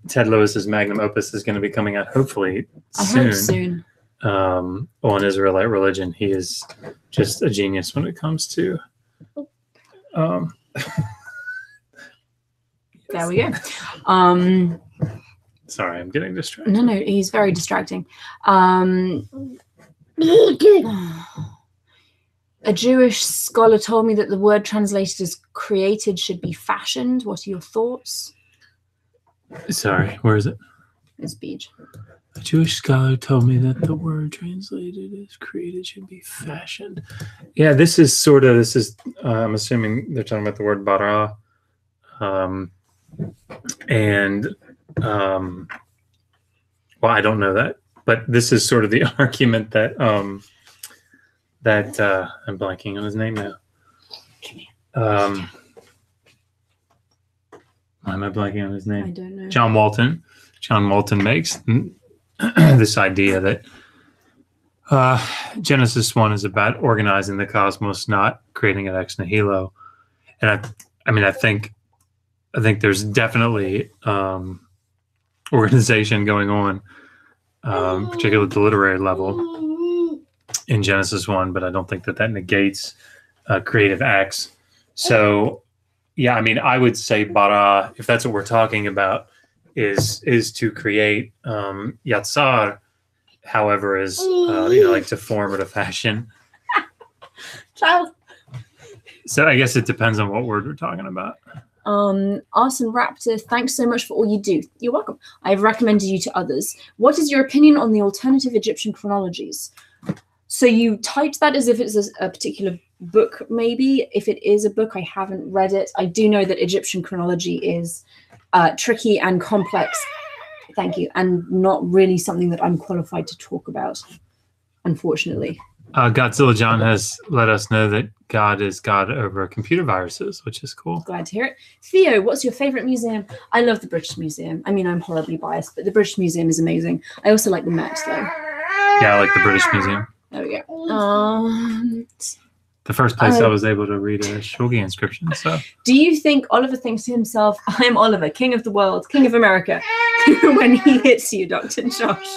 Ted Lewis's magnum opus is going to be coming out hopefully soon. On Israelite religion. He is just a genius when it comes to. There we go. Sorry, I'm getting distracted. No, he's very A Jewish scholar told me that the word translated as created should be fashioned. What are your thoughts? Sorry, where is it? It's Beach. A Jewish scholar told me that the word translated as created should be fashioned. Yeah, this is I'm assuming they're talking about the word bara. Well, I don't know that, but this is sort of the argument that I'm blanking on his name now. Why am I blanking on his name? I don't know. John Walton makes this idea that Genesis 1 is about organizing the cosmos, not creating it ex nihilo. And I think there's definitely organization going on, particularly at the literary level in Genesis 1, but I don't think that negates creative acts. So, yeah, I mean, I would say bara, if that's what we're talking about, is to create. Yatsar, however, is like to form or to fashion. Child. So I guess it depends on what word we're talking about. Arson Raptor, thanks so much for all you do. You're welcome. I've recommended you to others. What is your opinion on the alternative Egyptian chronologies? So you typed that as if it's a particular book, maybe. If it is a book, I haven't read it. I do know that Egyptian chronology is tricky and complex. Thank you. And not really something that I'm qualified to talk about, unfortunately. Godzilla John has let us know that God is God over computer viruses, which is cool. Glad to hear it. Theo, what's your favorite museum? I love the British Museum. I mean, I'm horribly biased, but the British Museum is amazing. I also like the Met, though. Yeah, I like the British Museum. There we go. The first place I was able to read a shogi inscription. So, do you think Oliver thinks to himself, "I am Oliver, king of the world, king of America," when he hits you, Dr. Josh?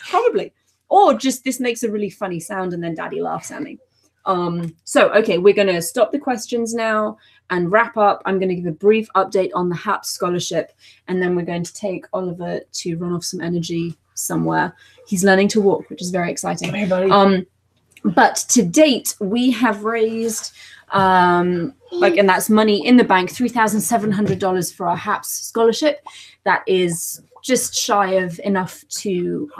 Probably. Or just this makes a really funny sound and then Daddy laughs at me. Okay, we're going to stop the questions now and wrap up. I'm going to give a brief update on the HAP scholarship, and then we're going to take Oliver to run off some energy somewhere. He's learning to walk, which is very exciting. Come here, buddy. But to date, we have raised, and that's money in the bank, $3,700 for our HAPS scholarship. That is just shy of enough to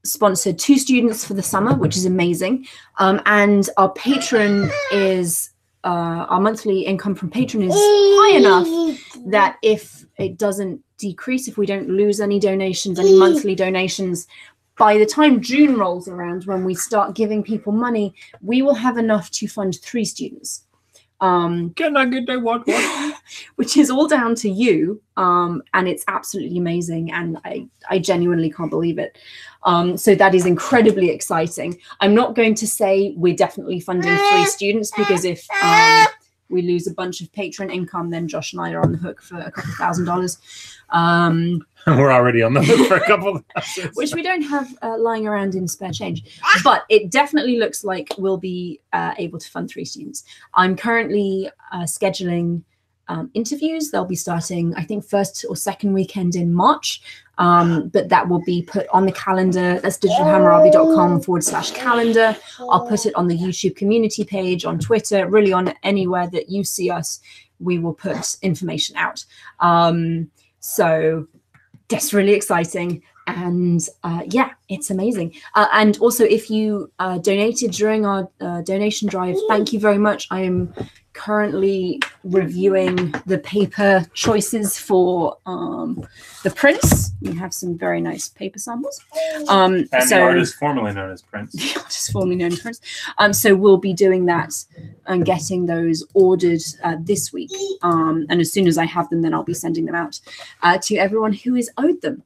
sponsor 2 students for the summer, which is amazing. And our patron is, our monthly income from patron is high enough that if it doesn't decrease, if we don't lose any donations, any monthly donations, by the time June rolls around, when we start giving people money, we will have enough to fund 3 students. Can I get that one? Which is all down to you, and it's absolutely amazing, and I genuinely can't believe it. So that is incredibly exciting. I'm not going to say we're definitely funding 3 students, because if we lose a bunch of patron income, then Josh and I are on the hook for a couple $1,000s. We're already on the hook for a couple of $1,000s. Which we don't have lying around in spare change. But it definitely looks like we'll be able to fund 3 students. I'm currently scheduling interviews. They'll be starting, I think, first or second weekend in March. But that will be put on the calendar. That's digitalhammurabi.com/calendar. I'll put it on the YouTube community page, on Twitter, really on anywhere that you see us, we will put information out. So that's really exciting. And yeah, it's amazing. And also, if you donated during our donation drive, thank you very much. I am currently reviewing the paper choices for the prints. We have some very nice paper samples. And the artist formerly known as Prince. The artist formerly known as Prince. So we'll be doing that and getting those ordered this week. And as soon as I have them, then I'll be sending them out to everyone who is owed them.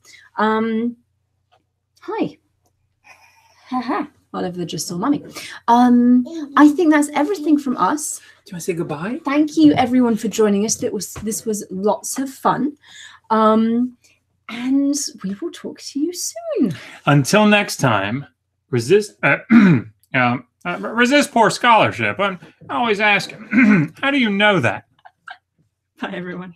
Hi. Haha. Oliver just saw mummy. I think that's everything from us. Do you want to say goodbye? Thank you, everyone, for joining us. This was lots of fun. And we will talk to you soon. Until next time, resist poor scholarship. I always ask, how do you know that? Bye, everyone.